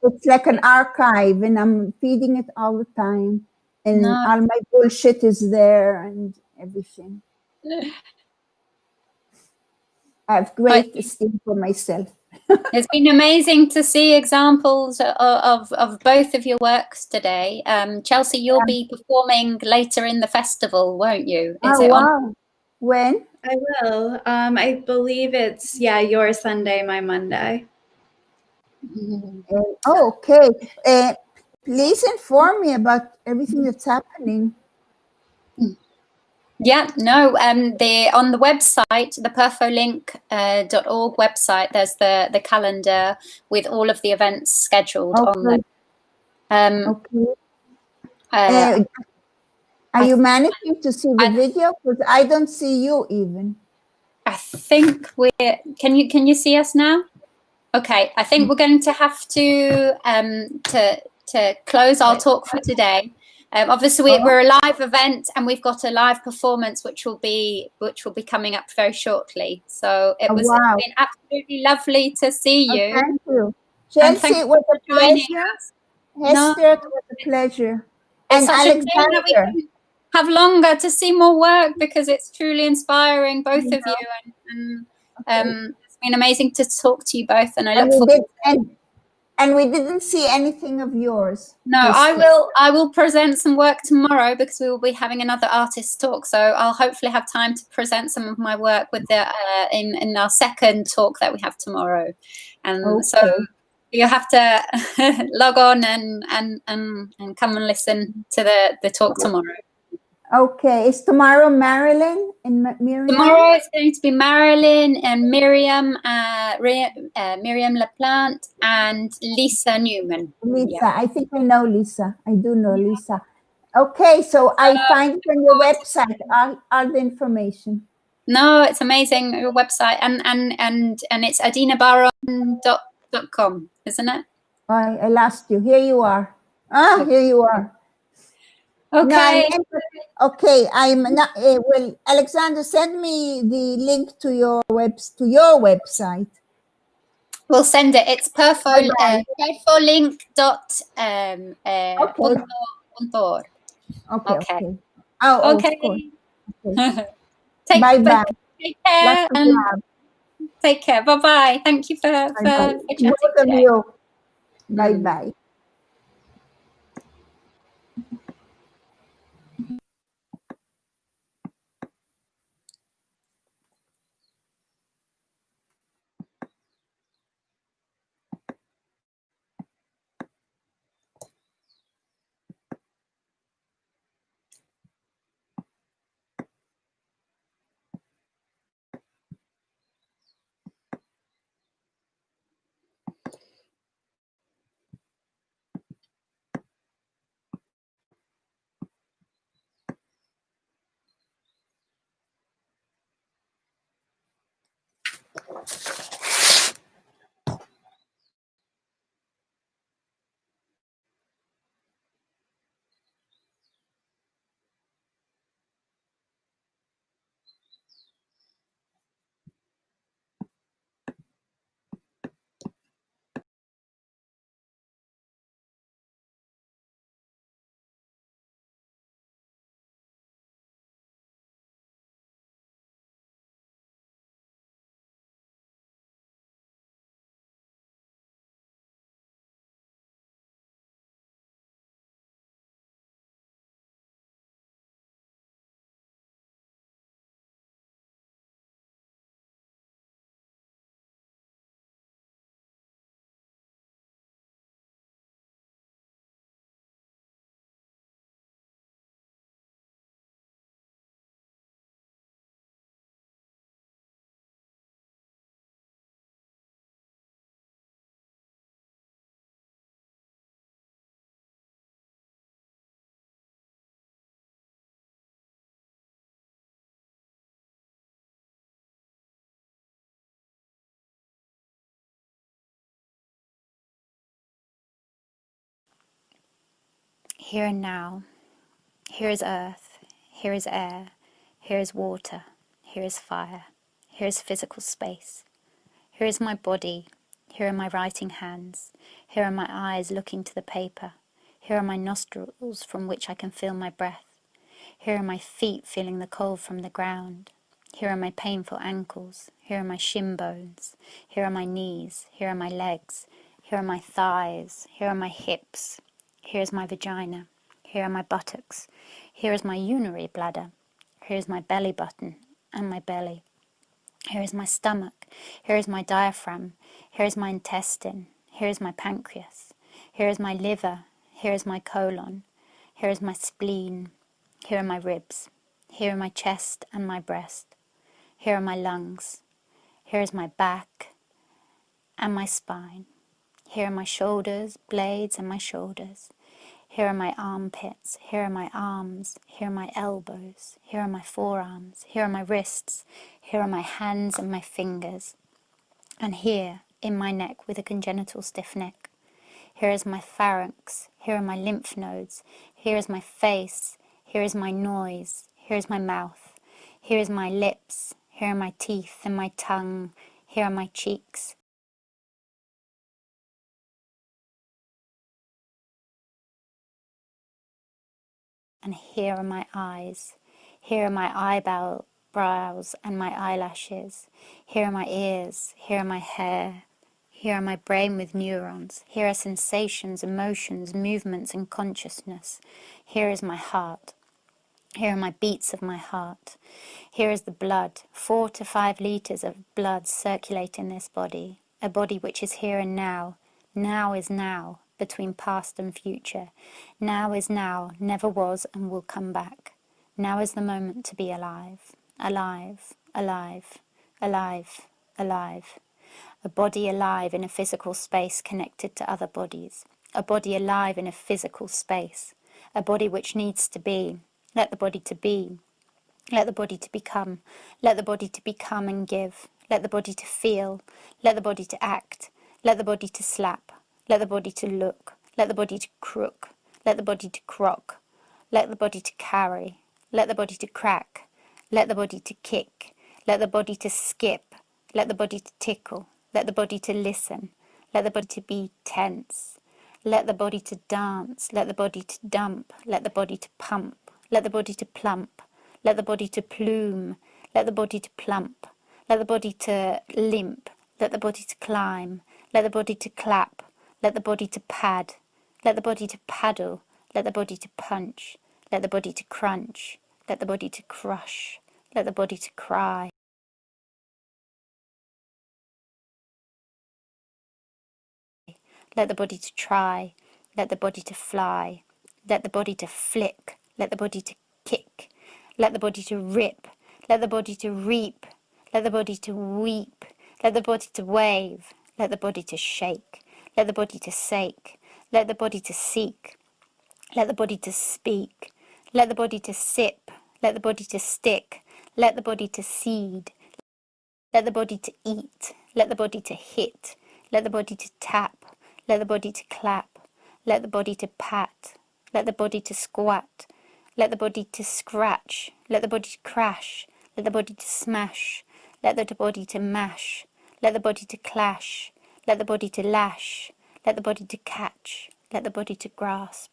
it's like an archive, and I'm feeding it all the time, and all my bullshit is there and everything. I have great esteem for myself. It's been amazing to see examples of both of your works today. Chelsea, you'll be performing later in the festival, won't you? When? I will. I believe it's, your Sunday, my Monday. Okay. Please inform me about everything that's happening. Yeah, no, on the website, the perfolink.org website, there's the calendar with all of the events scheduled on there. Are you managing to see the video? Because I don't see you even. I think can you see us now? Okay, I think we're going to have to close our talk for today. Obviously, we're a live event, and we've got a live performance which will be coming up very shortly. So it's been absolutely lovely to see you. Thank you, Chelsea. It was a pleasure. Hester, it was a pleasure. And Alexander, that we can have longer to see more work, because it's truly inspiring, both of you, and it's been amazing to talk to you both. And I look forward. And we didn't see anything of yours. No, I will present some work tomorrow, because we will be having another artist talk. So I'll hopefully have time to present some of my work with in our second talk that we have tomorrow. And so you have to log on and come and listen to the talk tomorrow. Okay, is tomorrow Marilyn and Miriam? Tomorrow it's going to be Marilyn and Miriam, Miriam LaPlante and Lisa Newman. Lisa, I think I know Lisa. I do know Lisa. Okay, so I find it on your website, all the information. No, it's amazing, your website, and it's adinabaron.com. gmail.com, isn't it? I lost you. Here you are. Here you are. Okay. No, okay, I'm not. Well, Alexander, send me the link to your website. We'll send it. It's perfolink. .org. Okay. Oh, Okay. of course. Okay. Bye-bye. Take care. Lots of love. Take care. Bye-bye. Thank you for chatting Both of today. you. Bye-bye. Here and now, here is earth, here is air, here is water, here is fire, here is physical space, here is my body, here are my writing hands, here are my eyes looking to the paper, here are my nostrils from which I can feel my breath, here are my feet feeling the cold from the ground, here are my painful ankles, here are my shin bones, here are my knees, here are my legs, here are my thighs, here are my hips, here is my vagina, here are my buttocks, here is my urinary bladder, here is my belly button and my belly, here is my stomach, here is my diaphragm, here is my intestine, here is my pancreas, here is my liver, here is my colon, here is my spleen, here are my ribs, here are my chest and my breast, here are my lungs, here is my back and my spine, here are my shoulders, blades and my shoulders, here are my armpits, here are my arms, here are my elbows, here are my forearms, here are my wrists, here are my hands and my fingers, and here in my neck with a congenital stiff neck. Here is my pharynx, here are my lymph nodes, here is my face, here is my noise, here is my mouth, here is my lips, here are my teeth and my tongue, here are my cheeks. And here are my eyes, here are my eyebrows and my eyelashes, here are my ears, here are my hair, here are my brain with neurons, here are sensations, emotions, movements and consciousness, here is my heart, here are my beats of my heart, here is the blood, 4 to 5 litres of blood circulate in this body, a body which is here and now. Now is now, between past and future. Now is now, never was and will come back. Now is the moment to be alive, alive, alive, alive, alive. A body alive in a physical space connected to other bodies. A body alive in a physical space. A body which needs to be. Let the body to be. Let the body to become. Let the body to become and give. Let the body to feel. Let the body to act. Let the body to slap. Let the body to look. Let the body to crook. Let the body to crock. Let the body to carry. Let the body to crack. Let the body to kick. Let the body to skip. Let the body to tickle. Let the body to listen. Let the body to be tense. Let the body to dance. Let the body to dump. Let the body to pump. Let the body to plump. Let the body to plume. Let the body to plump. Let the body to limp. Let the body to climb. Let the body to clap. Let the body to pad. Let the body to paddle. Let the body to punch. Let the body to crunch. Let the body to crush. Let the body to cry. Let the body to try. Let the body to fly. Let the body to flick. Let the body to kick. Let the body to rip. Let the body to reap. Let the body to weep. Let the body to wave. Let the body to shake. Let the body to sake. Let the body to seek. Let the body to speak. Let the body to sip. Let the body to stick. Let the body to seed. Let the body to eat. Let the body to hit. Let the body to tap. Let the body to clap. Let the body to pat. Let the body to squat. Let the body to scratch. Let the body to crash. Let the body to smash. Let the body to mash. Let the body to clash. Let the body to lash. Let the body to catch. Let the body to grasp.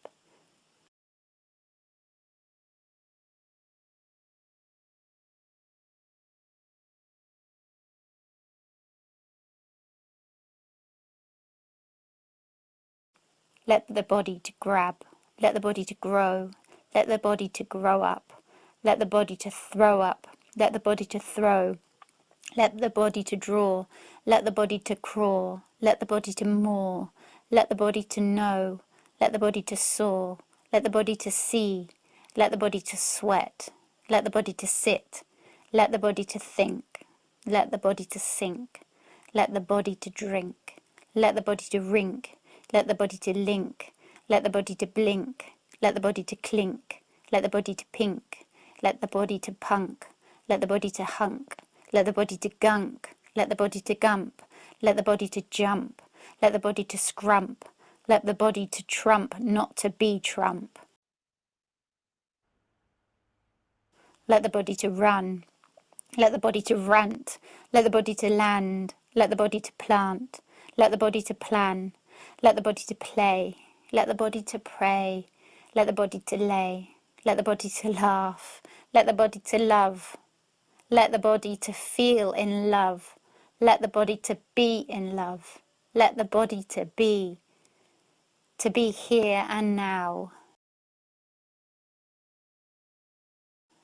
Let the body to grab. Let the body to grow. Let the body to grow up. Let the body to throw up. Let the body to throw. Let the body to draw. Let the body to crawl. Let the body to maw. Let the body to know. Let the body to soar. Let the body to see. Let the body to sweat. Let the body to sit. Let the body to think. Let the body to sink. Let the body to drink. Let the body to rink. Let the body to link. Let the body to blink. Let the body to clink. Let the body to pink. Let the body to punk. Let the body to hunk. Let the body to gunk. Let the body to gump. Let the body to jump. Let the body to scrump. Let the body to trump not to be Trump. Let the body to run. Let the body to rant. Let the body to land. Let the body to plant. Let the body to plan. Let the body to play. Let the body to pray. Let the body to lay. Let the body to laugh. Let the body to love. Let the body to feel in love. Let the body to be in love. Let the body to be here and now.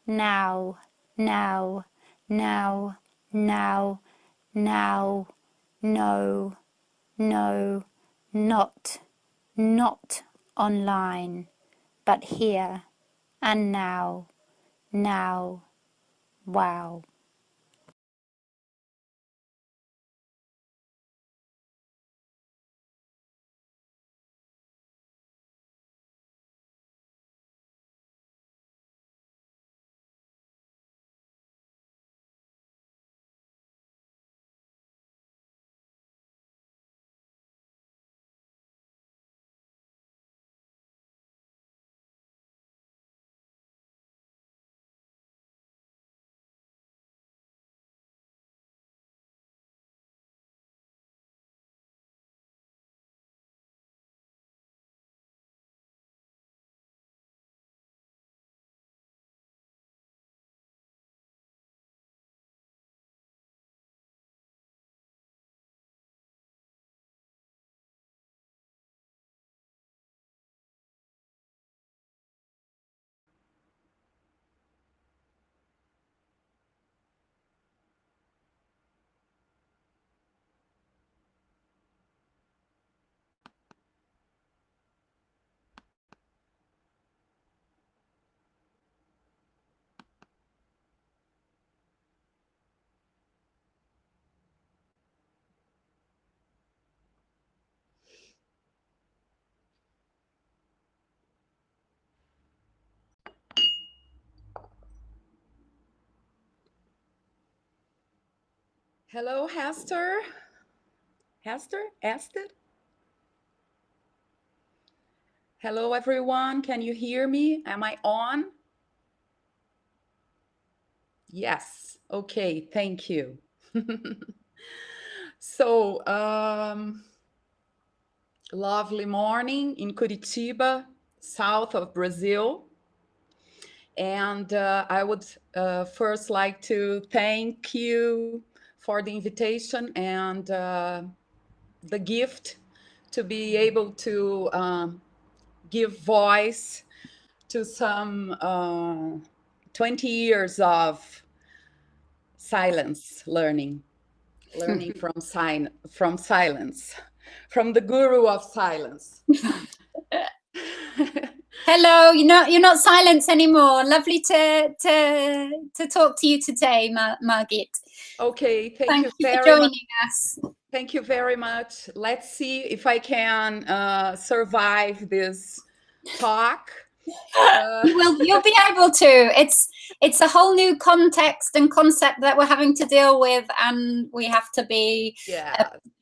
Now, now, now, now, now, no, no, not online, but here and now, wow. Hello, Hester. Hester? Esther? Hello, everyone. Can you hear me? Am I on? Yes. Okay. Thank you. So, lovely morning in Curitiba, south of Brazil. And I would first like to thank you for the invitation and the gift to be able to give voice to some 20 years of silence learning from silence, from the guru of silence. Hello, you're not silence anymore. Lovely to talk to you today, Margit. Okay, Thank you very for joining much. us. Thank you very much. Let's see if I can survive this talk. You'll be able to. It's a whole new context and concept that we're having to deal with, and we have to be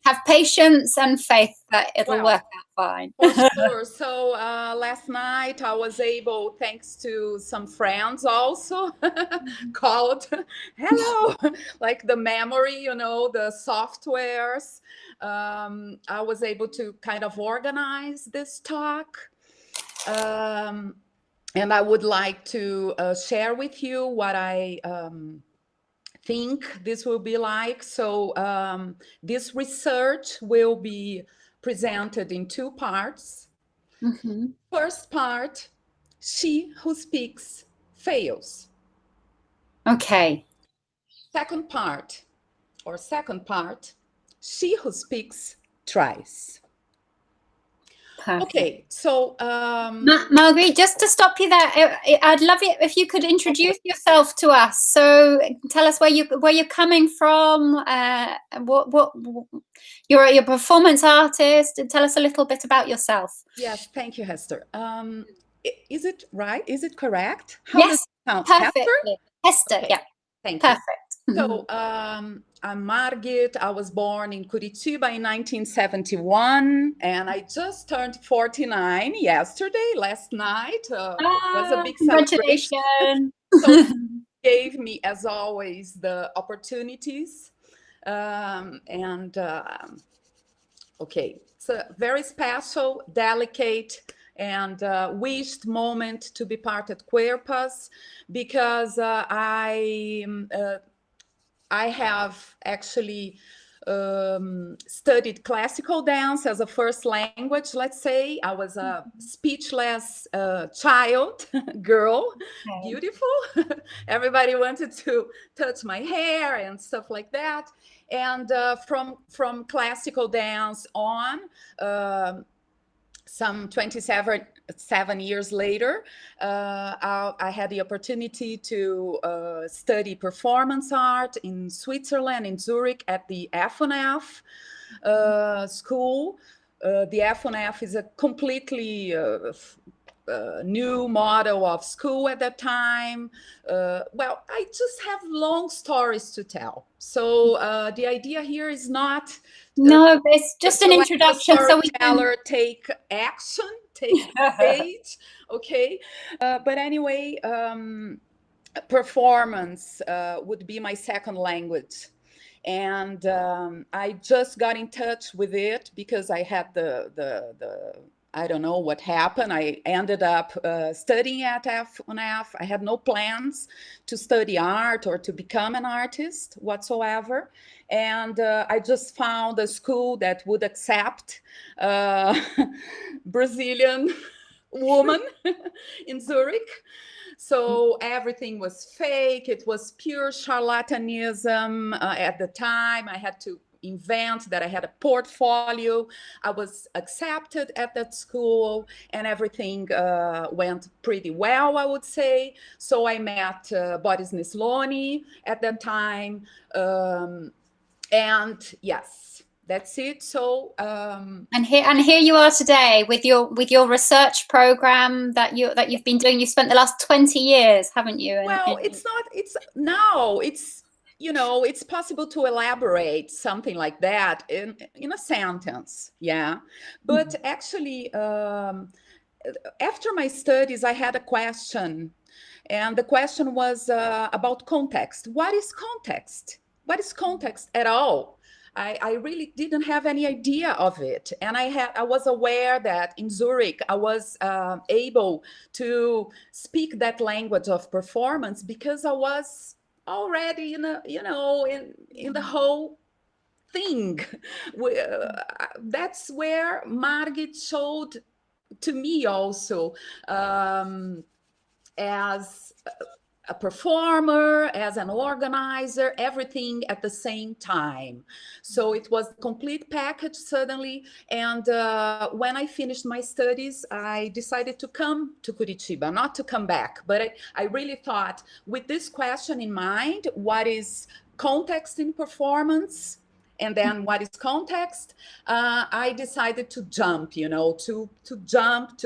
have patience and faith that it'll work out fine. For sure. So last night I was able, thanks to some friends also, called hello, like the memory, the softwares. I was able to kind of organize this talk. And I would like to share with you what I think this will be like. So this research will be presented in two parts. Mm-hmm. First part, she who speaks fails. Okay. Second part, she who speaks tries. Perfect. Okay, so Marguerite, just to stop you there, I'd love it if you could introduce yourself to us. So tell us where you're coming from. What you're a performance artist. Tell us a little bit about yourself. Yes, thank you, Hester. Is it right? Is it correct? How does it sound? Perfectly. Hester, okay. Yeah. Thank you. Perfect. So I'm Margit. I was born in Curitiba in 1971, and I just turned 49 last night. Was a big celebration. So gave me, as always, the opportunities. Okay, it's a very special, delicate, and wished moment to be part at CuerpAs, because I have actually studied classical dance as a first language, let's say. I was a speechless child, girl, beautiful. Everybody wanted to touch my hair and stuff like that. And from classical dance on, some 27 years later, I had the opportunity to study performance art in Switzerland, in Zurich, at the FNF school. The FNF is a completely new model of school at that time. Well, I just have long stories to tell. So the idea here is not... No, it's just an introduction. So we can take action, take stage, okay? But anyway, performance would be my second language. And I just got in touch with it because I had I don't know what happened. I ended up studying at FNF. I had no plans to study art or to become an artist whatsoever. And I just found a school that would accept Brazilian woman in Zurich. So everything was fake. It was pure charlatanism at the time. I had to invent that I had a portfolio. I was accepted at that school, and everything went pretty well, I would say. So I met Boris Nisloni at that time. And yes, that's it. So and here you are today with your research program that you've been doing. You spent the last 20 years, haven't you? Well, it's you know, it's possible to elaborate something like that in a sentence. Yeah. But actually, after my studies, I had a question. And the question was about context. What is context? What is context at all? I really didn't have any idea of it. And I was aware that in Zurich, I was able to speak that language of performance because I was already in the whole thing. That's where Margit showed to me also, as a performer, as an organizer, everything at the same time. So it was a complete package suddenly. And when I finished my studies, I decided to come to Curitiba, not to come back. But I really thought, with this question in mind, what is context in performance? And then what is context? I decided to jump, to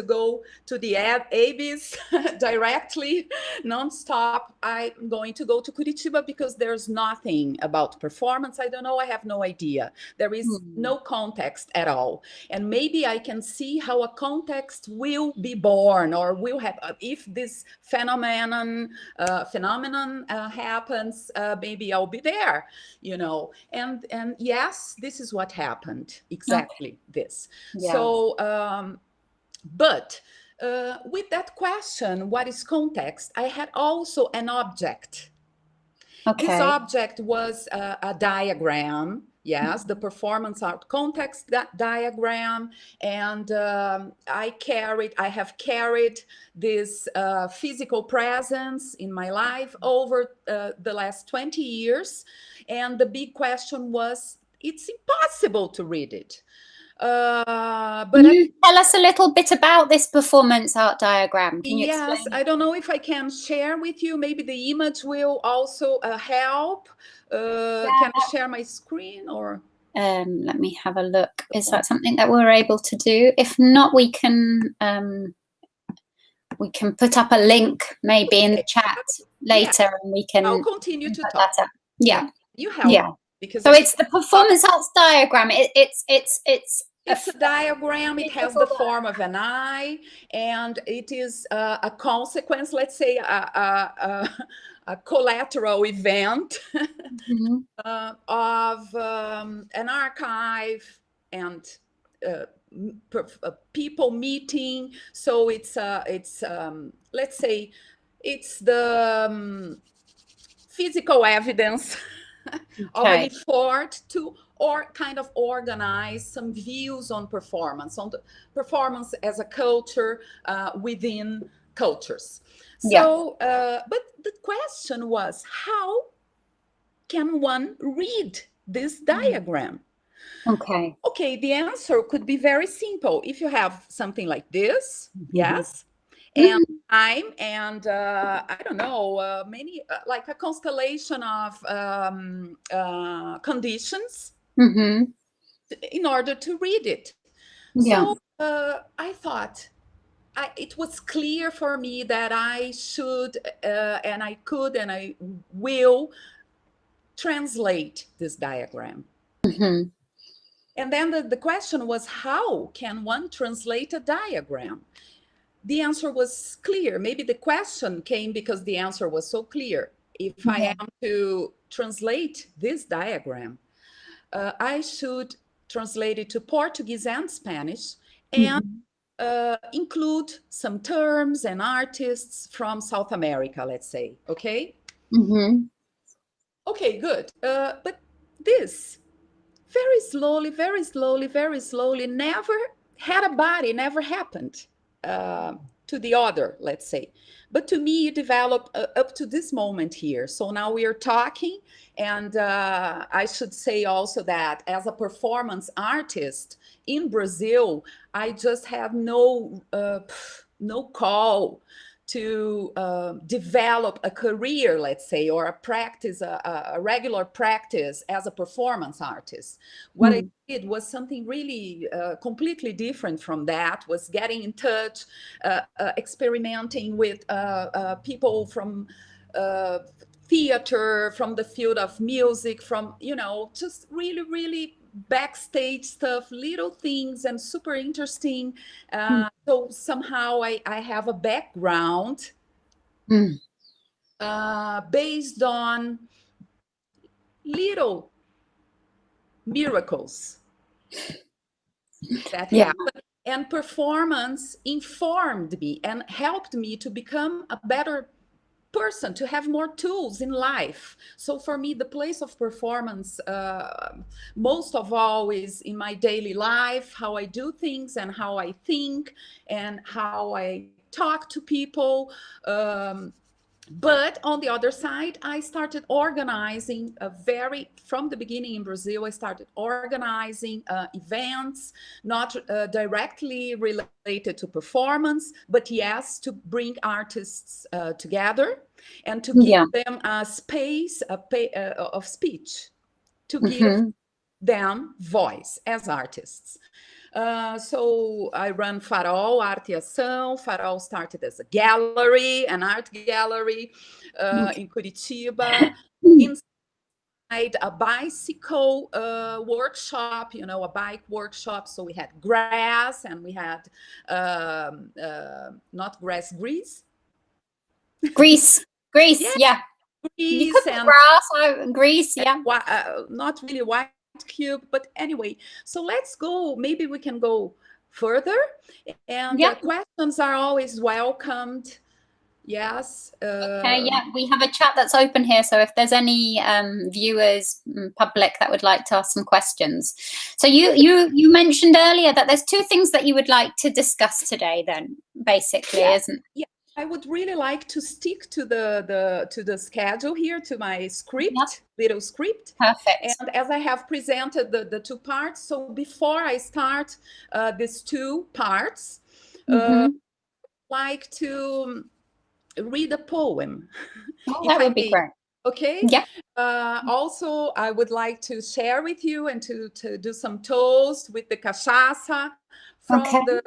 go to the abyss directly, nonstop. I'm going to go to Curitiba because there's nothing about performance. I don't know. I have no idea. There is no context at all. And maybe I can see how a context will be born, or will have, if this phenomenon happens, maybe I'll be there, and yes, this is what happened, exactly. This. Yeah. So but with that question, what is context, I had also an object. Okay. This object was a diagram. Yes, the performance art context diagram. And I have carried this physical presence in my life over the last 20 years. And the big question was, it's impossible to read it. But can you tell us a little bit about this performance art diagram? Can you yes, explain? I don't know if I can share with you. Maybe the image will also help. Can I share my screen, or? Let me have a look. Is that something that we're able to do? If not, we can put up a link maybe in the chat later, and we can. I'll continue to talk. That up. Yeah, you help. Yeah. Because so it's the performance arts diagram. It's a diagram. It has the form of an eye, and it is a consequence, let's say, a collateral event of an archive and people meeting. So it's let's say it's the physical evidence of an effort to kind of organize some views on performance as a culture within cultures. So, but the question was, how can one read this diagram? Okay, the answer could be very simple. If you have something like this, yes, and time, and I don't know, many, like a constellation of conditions in order to read it. So I thought, it was clear for me that I should, and I could, and I will translate this diagram. And then the question was, how can one translate a diagram? The answer was clear. Maybe the question came because the answer was so clear. If I am to translate this diagram, I should translate it to Portuguese and Spanish, and include some terms and artists from South America, let's say. Okay? Okay, good. But this, very slowly, never had a body, never happened to the other, let's say. But to me, it developed up to this moment here. So now we are talking, and I should say also that as a performance artist in Brazil, I just have no call to develop a career, let's say, or a practice, a regular practice as a performance artist. What I did was something really completely different from that, was getting in touch, experimenting with people from theater, from the field of music, from, you know, just really, really backstage stuff, little things, and super interesting. So somehow I have a background based on little miracles that happened. And performance informed me and helped me to become a better person, to have more tools in life. So for me, the place of performance, most of all, is in my daily life, how I do things and how I think and how I talk to people. But on the other side, I started organizing from the beginning in Brazil, I started organizing events, not directly related to performance, but yes, to bring artists together and to give them a space of speech, to give them voice as artists. So I run Farol, Arte e Ação. Farol started as a gallery, an art gallery in Curitiba, inside a bicycle workshop, you know, a bike workshop. So we had grass and we had, not grass, grease. Grease, yeah. Grease and grass, grease, yeah. Not really white cube, but anyway, so let's go, maybe we can go further, and questions are always welcomed. Yes. Okay, we have a chat that's open here, so if there's any viewers, public, that would like to ask some questions. So you mentioned earlier that there's two things that you would like to discuss today, then, basically, isn't? Yeah, I would really like to stick to the schedule here, to my script, little script. Perfect. And as I have presented the two parts, so before I start these two parts, I'd like to read a poem. That would be great. Okay. Yeah. Also, I would like to share with you and to do some toast with the cachaça from the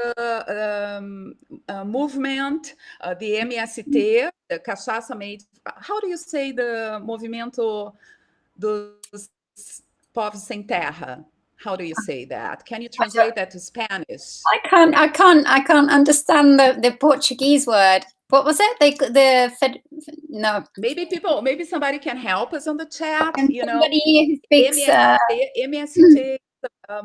movement, the MST, the cachaça made. How do you say the movimento dos povos sem terra? How do you say that? Can you translate that to Spanish? I can't understand the Portuguese word. What was it? No. Maybe somebody can help us on the chat. And you know, somebody who speaks MST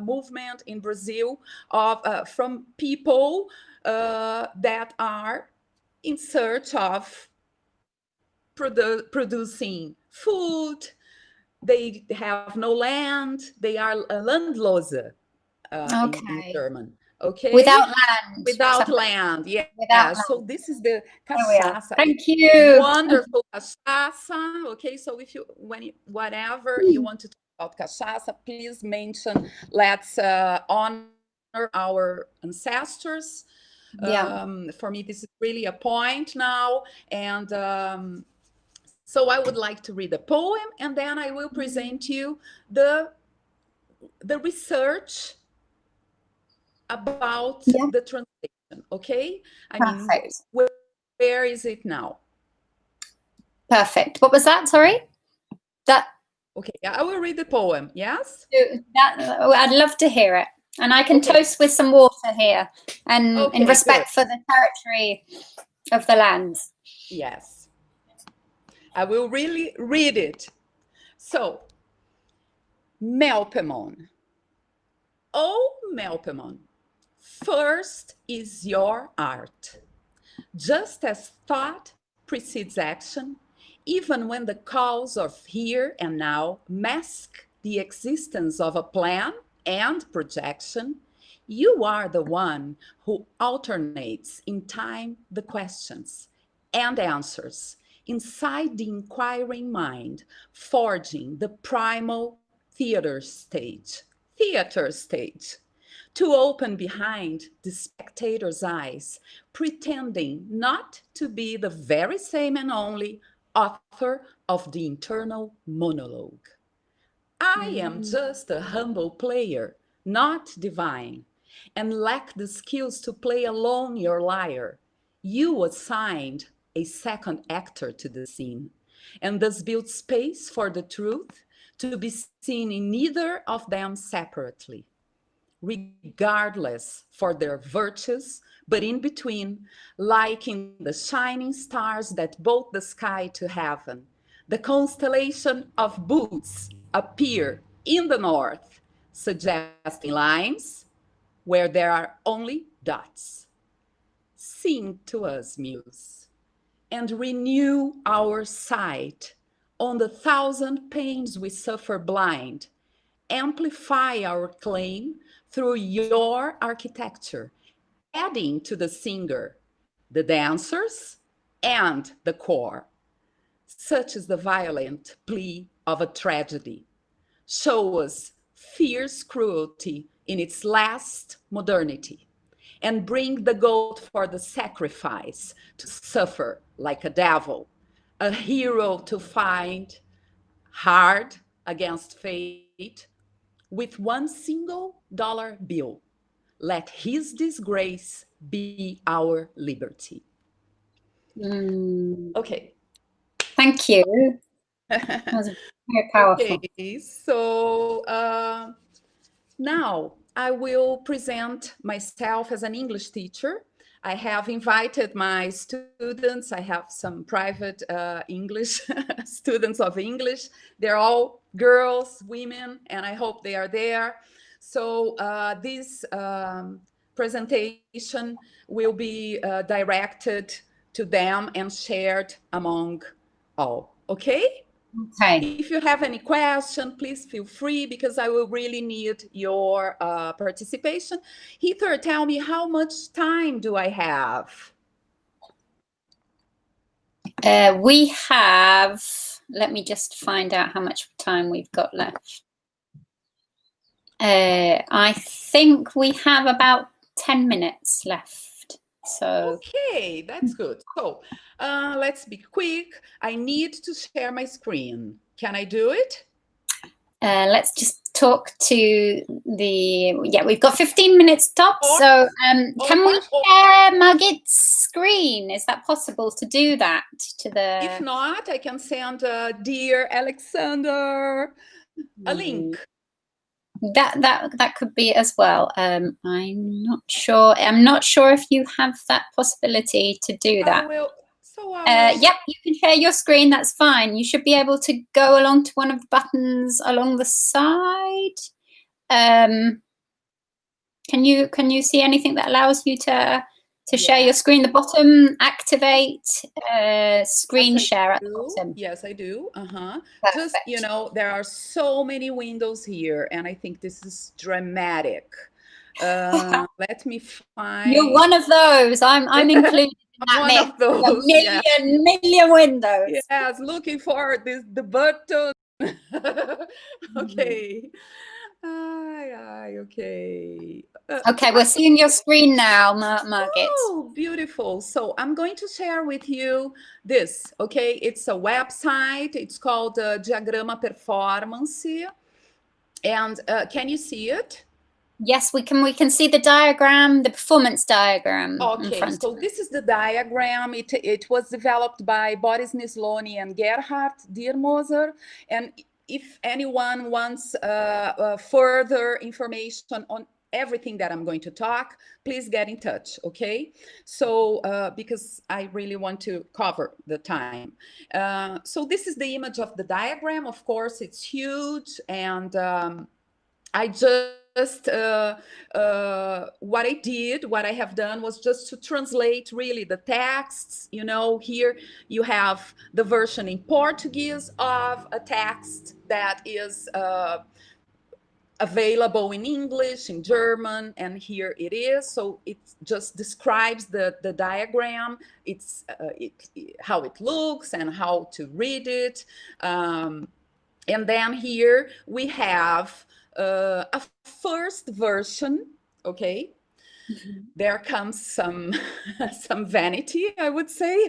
movement in Brazil of from people that are in search of producing food. They have no land. They are landlose in German. Okay. Without land. Without land. Yeah. Without so land. This is the cachaça. Thank you. Wonderful cachaça. Okay. So if you whatever you want to talk about cachaça, please mention. Let's honor our ancestors. For me, this is really a point now, and so I would like to read a poem, and then I will present you the research about the translation. Okay. I mean, where is it now? Perfect. What was that? Sorry. Okay. I will read the poem. Yes. I'd love to hear it, and I can toast with some water here, and in respect for the territory of the lands. Yes. I will really read it. So, Melpomene. Oh, Melpomene, first is your art. Just as thought precedes action, even when the calls of here and now mask the existence of a plan and projection, you are the one who alternates in time the questions and answers inside the inquiring mind, forging the primal theater stage, to open behind the spectator's eyes, pretending not to be the very same and only author of the internal monologue. I am just a humble player, not divine, and lack the skills to play alone your lyre. You assigned a second actor to the scene, and thus build space for the truth to be seen in neither of them separately, regardless for their virtues, but in between, like in the shining stars that bolt the sky to heaven. The constellation of boots appear in the north, suggesting lines where there are only dots. Sing to us, Muse, and renew our sight on the thousand pains we suffer blind. Amplify our claim through your architecture, adding to the singer, the dancers, and the core. Such is the violent plea of a tragedy. Show us fierce cruelty in its last modernity, and bring the goat for the sacrifice to suffer like a devil, a hero to find hard against fate with one single dollar bill. Let his disgrace be our liberty. Okay. Thank you. That was very powerful. Okay, so now I will present myself as an English teacher. I have invited my students. I have some private English students of English. They're all girls, women, and I hope they are there. So this presentation will be directed to them and shared among all. Okay? Okay. If you have any question, please feel free, because I will really need your participation. Heather, tell me, how much time do I have? We have, let me just find out how much time we've got left. I think we have about 10 minutes left. So okay, that's good. So let's be quick. I need to share my screen. Can I do it? Let's just talk to the, yeah, we've got 15 minutes tops. So can we share Margit's screen? Is that possible to do that to the? If not, I can send dear Alexander a link. That could be as well. I'm not sure. I'm not sure if you have that possibility to do that. I will. Yep, you can share your screen. That's fine. You should be able to go along to one of the buttons along the side. Can you see anything that allows you to share your screen? The bottom, activate screen share at the bottom. Yes, I do. Just, you know, there are so many windows here, and I think this is dramatic. Let me find. You're one of those. I'm included. One of those, million windows. Yes, looking for the button. Okay. Okay. Okay, we're seeing your screen now, Margit. Oh, beautiful. So I'm going to share with you this, okay? It's a website. It's called Diagrama Performance. And can you see it? Yes, we can see the diagram, the performance diagram. Okay, so this is the diagram. It was developed by Boris Nisloni and Gerhard Diermoser. And if anyone wants further information on everything that I'm going to talk, please get in touch, okay? So, because I really want to cover the time. So this is the image of the diagram. Of course, it's huge, and I just what I have done was just to translate really the texts. You know, here you have the version in Portuguese of a text that is available in English, in German, and here it is. So it just describes the diagram. It's how it looks and how to read it. And then here we have a first version, okay? There comes some vanity, I would say,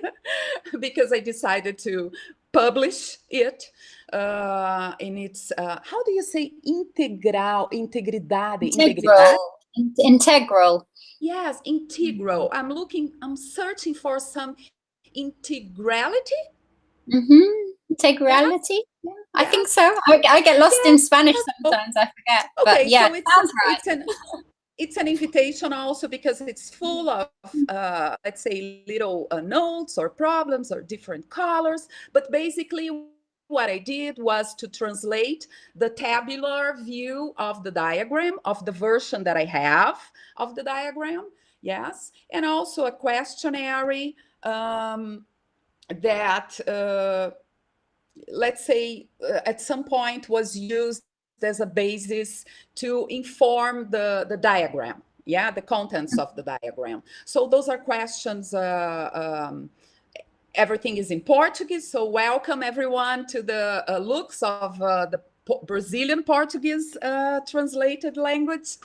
because I decided to publish it in its, how do you say integridade? Integral. Yes, integral. I'm searching for some integrality. Integrality? Yeah, I think so. I get lost in Spanish sometimes, I forget. Okay, but yeah, so it sounds right. it's an invitation also because it's full of, let's say, little notes or problems or different colors. But basically, what I did was to translate the tabular view of the diagram, of the version that I have of the diagram, yes, and also a questionnaire that, let's say, at some point was used as a basis to inform the diagram, yeah, the contents of the diagram. So those are questions. Everything is in Portuguese, so welcome everyone to the looks of the Brazilian Portuguese translated language.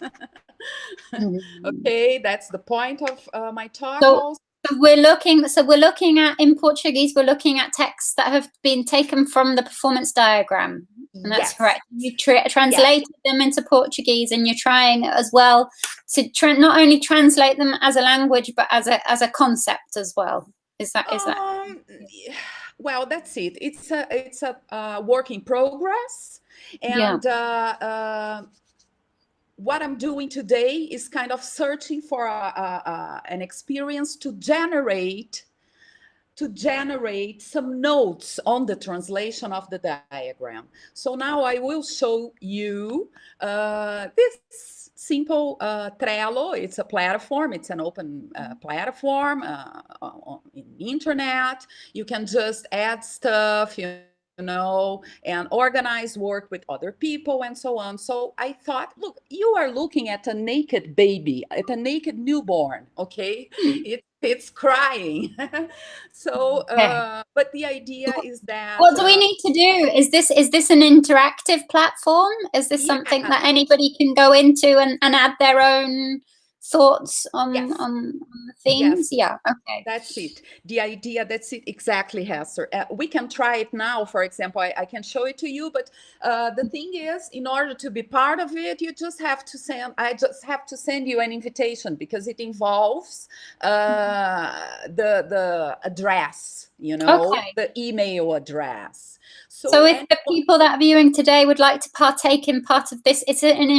Okay, that's the point of my talk also. So we're looking at, in Portuguese, we're looking at texts that have been taken from the performance diagram. And that's correct. You translated them into Portuguese, and you're trying as well to not only translate them as a language, but as a concept as well. Is that? Well, that's it. It's a work in progress, and what I'm doing today is kind of searching for an experience to generate some notes on the translation of the diagram. So now I will show you this simple Trello. It's a platform. It's an open platform on the internet. You can just add stuff, and organize work with other people and so on. So I thought, look, you are looking at a naked baby, at a naked newborn, okay? It's crying. So, but the idea is that... What do we need to do? Is this an interactive platform? Is this something that anybody can go into and add their own thoughts on the themes? Yes. Okay. That's it. The idea, that's it exactly, Hester. We can try it now, for example. I can show it to you, but the thing is, in order to be part of it, I just have to send you an invitation, because it involves the address, the email address. So if the people that are viewing today would like to partake in part of this, it's an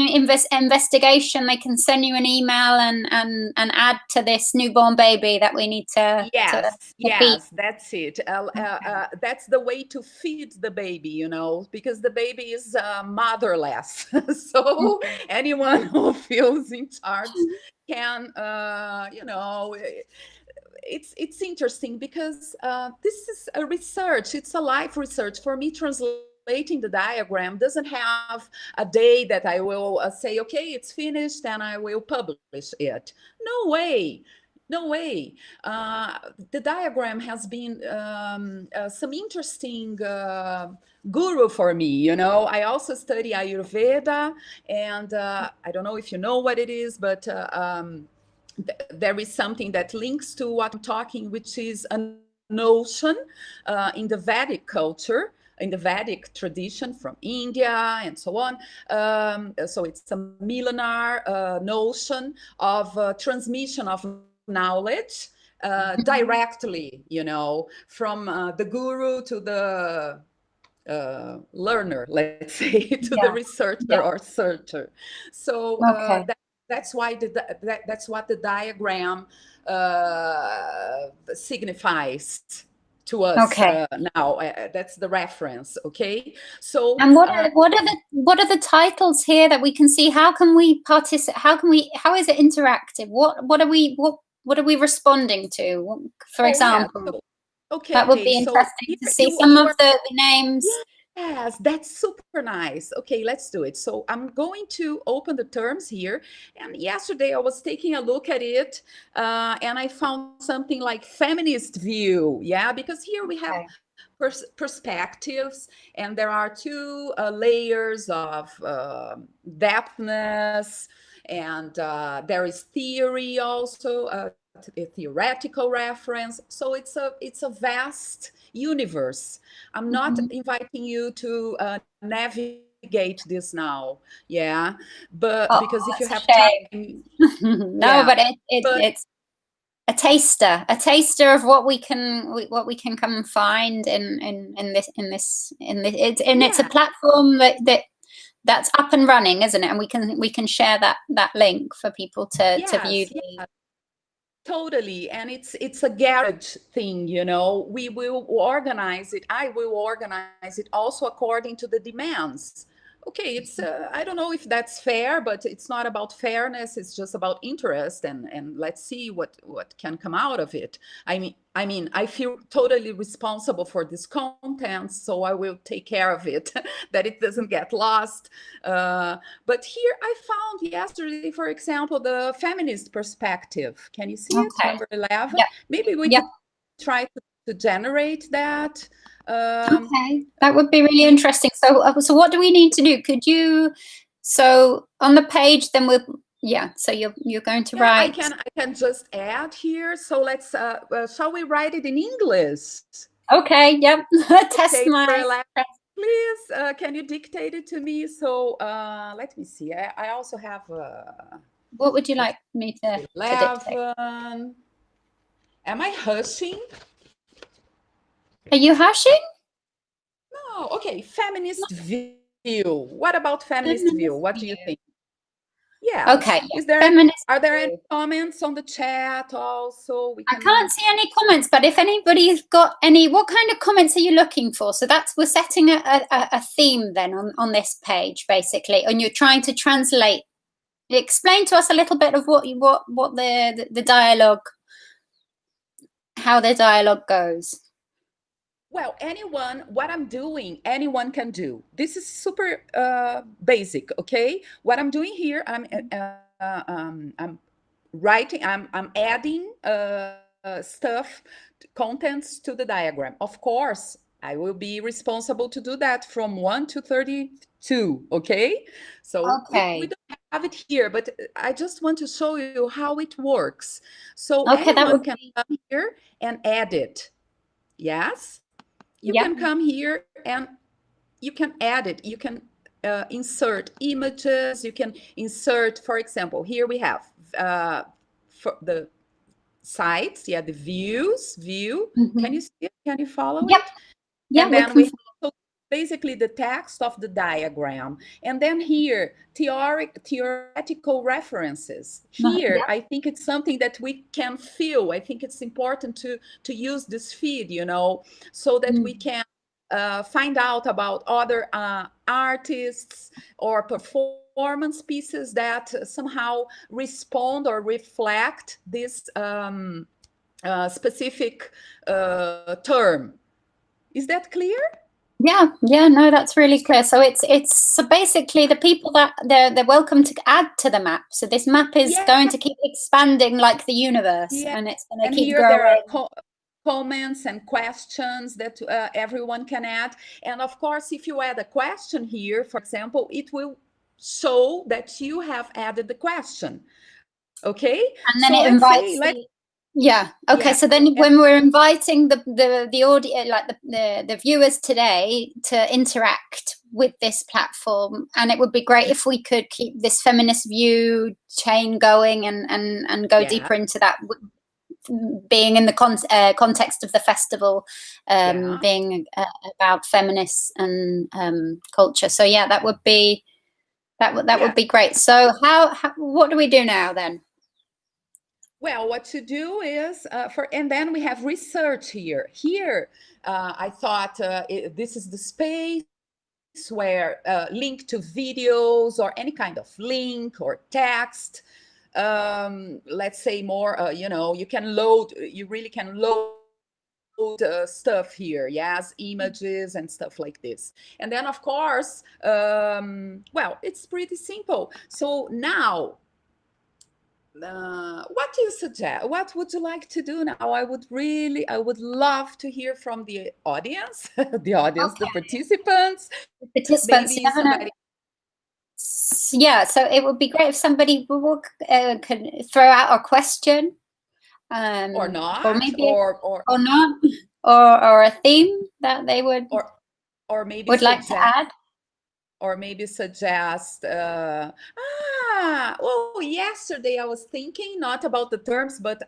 investigation. They can send you an email and add to this newborn baby that we need to feed. That's it. That's the way to feed the baby, because the baby is motherless. So anyone who feels in charge can, it's interesting, because this is a research. It's a live research. For me, translating the diagram doesn't have a day that I will say, okay, it's finished and I will publish it. No way. No way. The diagram has been some interesting guru for me. I also study Ayurveda, and I don't know if you know what it is, but there is something that links to what I'm talking, which is a notion in the Vedic culture, in the Vedic tradition from India and so on. So it's a millennial notion of transmission of knowledge directly, from the guru to the learner, let's say, to the researcher or searcher. So that's why that's what the diagram signifies to us now. That's the reference. Okay. So and what are the titles here that we can see? How can we participate? How is it interactive? What are we responding to? For example, that would be interesting to see some of the names. Yes, that's super nice. Okay, let's do it. So I'm going to open the terms here. And yesterday I was taking a look at it and I found something like feminist view. Yeah, because here we have perspectives, and there are two layers of depthness, and there is theory also, a theoretical reference. So it's a vast universe. I'm not inviting you to navigate this now, but because if you have time, no, but it's a taster of what we can come and find in this. It's a platform that's up and running, isn't it? And we can share that link for people to view. Totally, and it's a garage thing, you know. We will organize it. I will organize it also according to the demands. Okay, it's I don't know if that's fair, but it's not about fairness. It's just about interest, and let's see what can come out of it. I mean, I feel totally responsible for this content, so I will take care of it, that it doesn't get lost. But here I found yesterday, for example, the feminist perspective. Can you see it? Number 11. Yep. Maybe we could try to generate that. Okay, that would be really interesting. So what do we need to do? Could you, so on the page, then we'll, so you're going to write. I can just add here. So let's, shall we write it in English? Okay, yep. Test my. Please, can you dictate it to me? So let me see. I also have. What would you like me to dictate? Am I hushing? Are you hushing? No. Okay. Feminist view. What about feminist view? What do you think? Yeah. Okay. Is there are there any comments on the chat also? I can't see any comments, but if anybody's got any, what kind of comments are you looking for? So we're setting a theme then on this page, basically, and you're trying to translate. Explain to us a little bit of what the dialogue, how the dialogue goes. Well, what I'm doing, anyone can do. This is super basic, okay? What I'm doing here, I'm writing, I'm adding stuff, contents to the diagram. Of course, I will be responsible to do that from 1 to 32, okay? So we don't have it here, but I just want to show you how it works. So anyone can come here and edit. Yes? You can come here and you can edit. You can insert images. You can insert, for example, here we have for the sites. Yeah, the view. Mm-hmm. Can you see it? Can you follow it? Yeah, and then we have basically the text of the diagram. And then here, theoretical references. Here, I think it's something that we can feel. I think it's important to use this feed, you know, so that we can find out about other artists or performance pieces that somehow respond or reflect this specific term. Is that clear? Yeah, no, that's really clear. So so basically the people that they're welcome to add to the map. So this map is going to keep expanding like the universe, and it's going to keep growing. There are comments and questions that everyone can add. And of course, if you add a question here, for example, it will show that you have added the question. Okay, and then it invites. Okay. So then, when we're inviting the audience, like the viewers today, to interact with this platform, and it would be great if we could keep this feminist view chain going and go deeper into that, being in the context of the festival, being about feminists and culture. So that would be would be great. So what do we do now then? Well, what to do is and then we have research here. Here, I thought this is the space where link to videos or any kind of link or text. Let's say more, you know, you really can load stuff here. Yes, images and stuff like this. And then, of course, well, it's pretty simple. So now, what do you suggest? What would you like to do now? I would love to hear from the audience, the participants. Yeah, so it would be great if somebody could throw out a question, or not, or maybe or not, or a theme that they would or maybe would like to add. Or maybe suggest, well, yesterday I was thinking not about the terms, but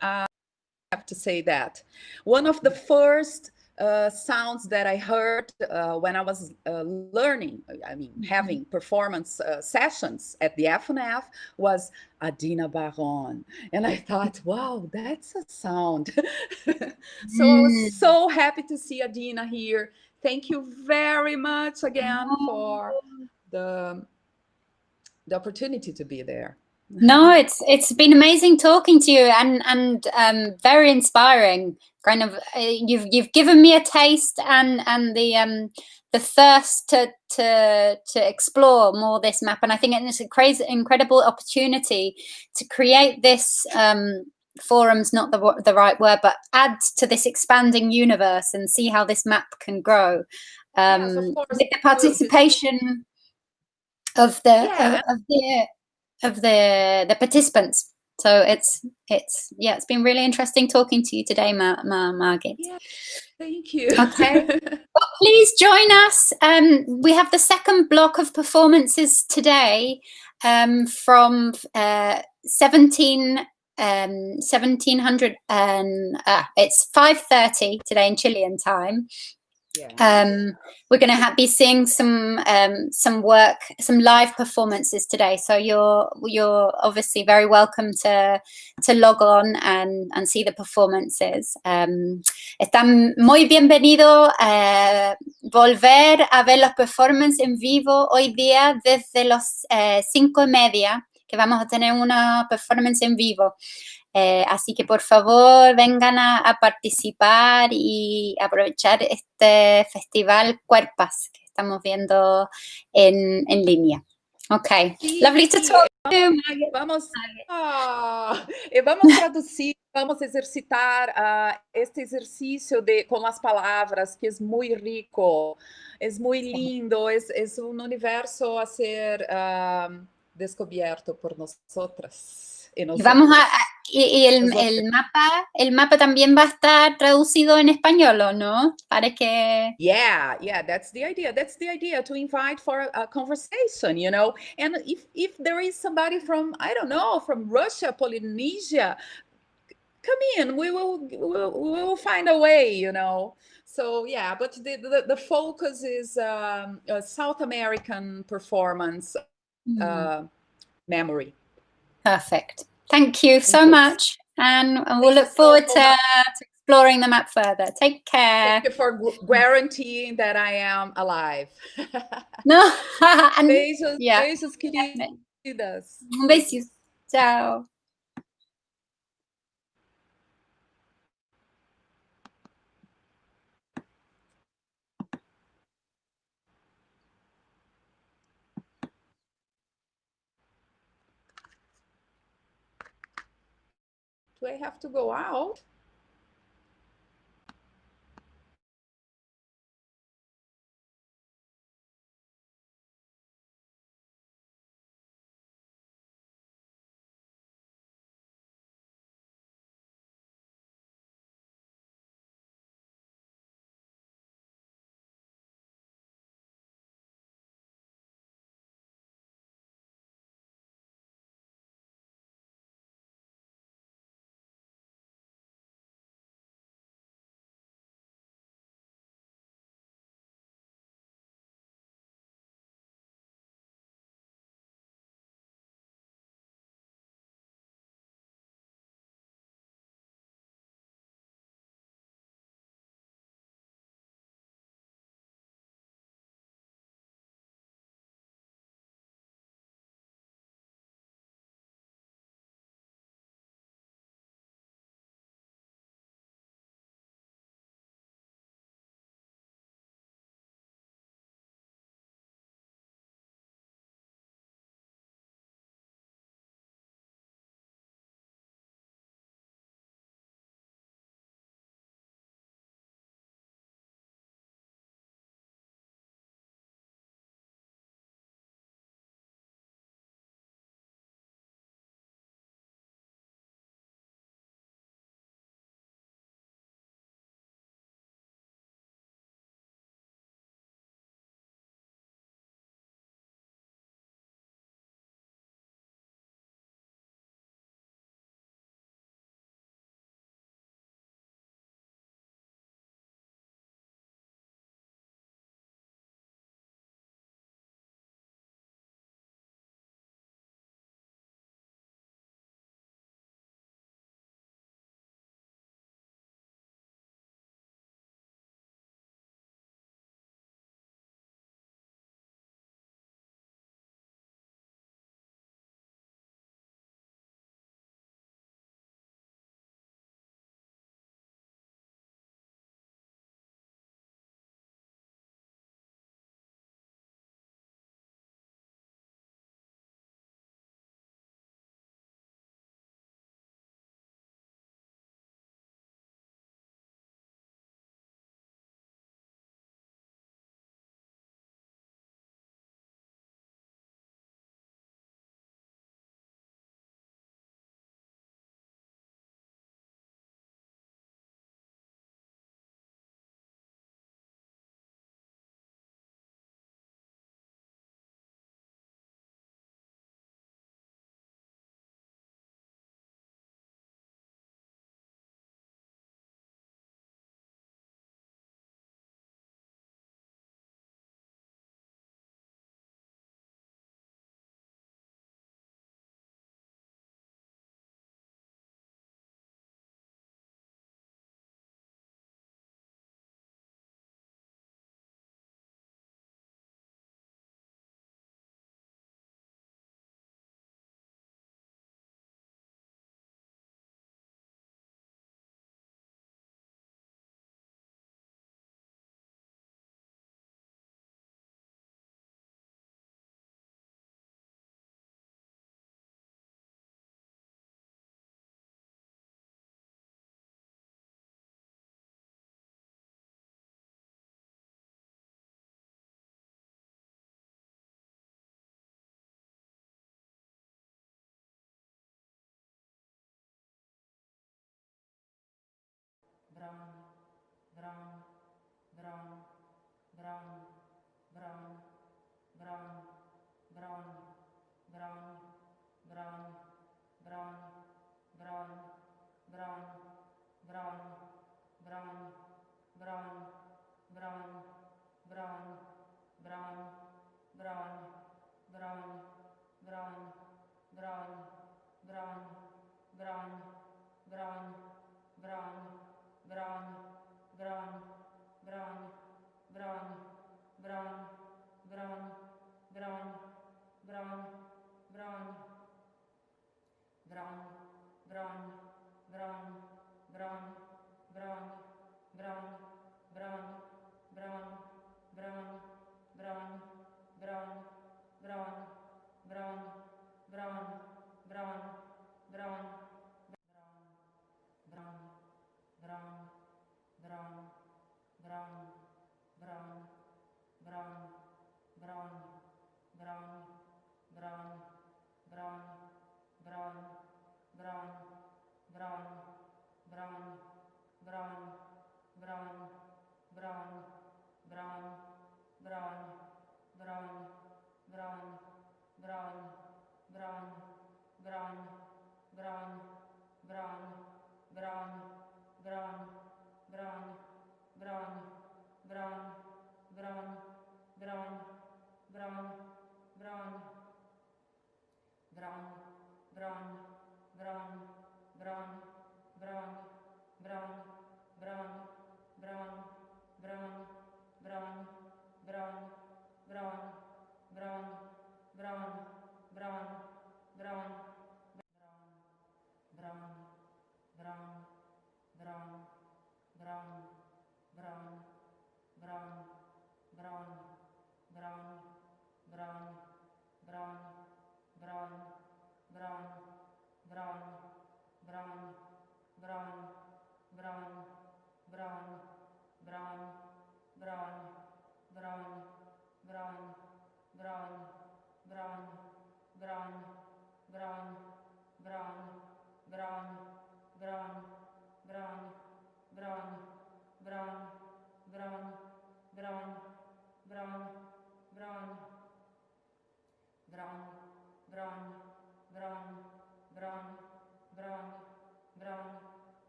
to say that. One of the first sounds that I heard when I was learning, I mean, having performance sessions at the FNF was Adina Baron. And I thought, wow, that's a sound. So I was so happy to see Adina here. Thank you very much again for the opportunity to be there. No, it's been amazing talking to you, and very inspiring. Kind of, you've given me a taste and the thirst to explore more this map, and I think it's a crazy, incredible opportunity to create this. Forum's not the right word, but add to this expanding universe and see how this map can grow. Yes, of course. With the participation of the participants. So it's been really interesting talking to you today, Margit. Yeah, thank you. Okay. Well, please join us. We have the second block of performances today from 1700 and it's 5:30 today in Chilean time. Yeah. We're going to be seeing some work, some live performances today. So you're obviously very welcome to log on and see the performances. Están muy bienvenidos a volver a ver los performances en vivo hoy día desde las 5:30, que vamos a tener una performance en vivo. Así que por favor vengan a participar y aprovechar este festival CuerpAs que estamos viendo en línea. Okay, sí, lovely to talk to you, Margit. Vamos traducir, vamos exercitar este ejercicio con las palabras, que es muy rico, es muy lindo, es un universo a ser descubierto por nosotras. Y vamos el mapa también va a estar traducido en español, ¿o no? Para que... Yeah, that's the idea. That's the idea, to invite for a conversation, you know. And if there is somebody from, I don't know, from Russia, Polynesia, come in. We will find a way, you know. So yeah, but the focus is South American performance memory. Perfect. Thank you so much. And we'll look forward to exploring the map further. Take care. Thank you for guaranteeing that I am alive. No. Beijos, beijos, queridas. Beijos. Ciao. Do I have to go out?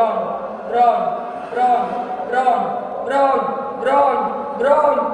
brown, brown, brown, brown, brown, brown, brown,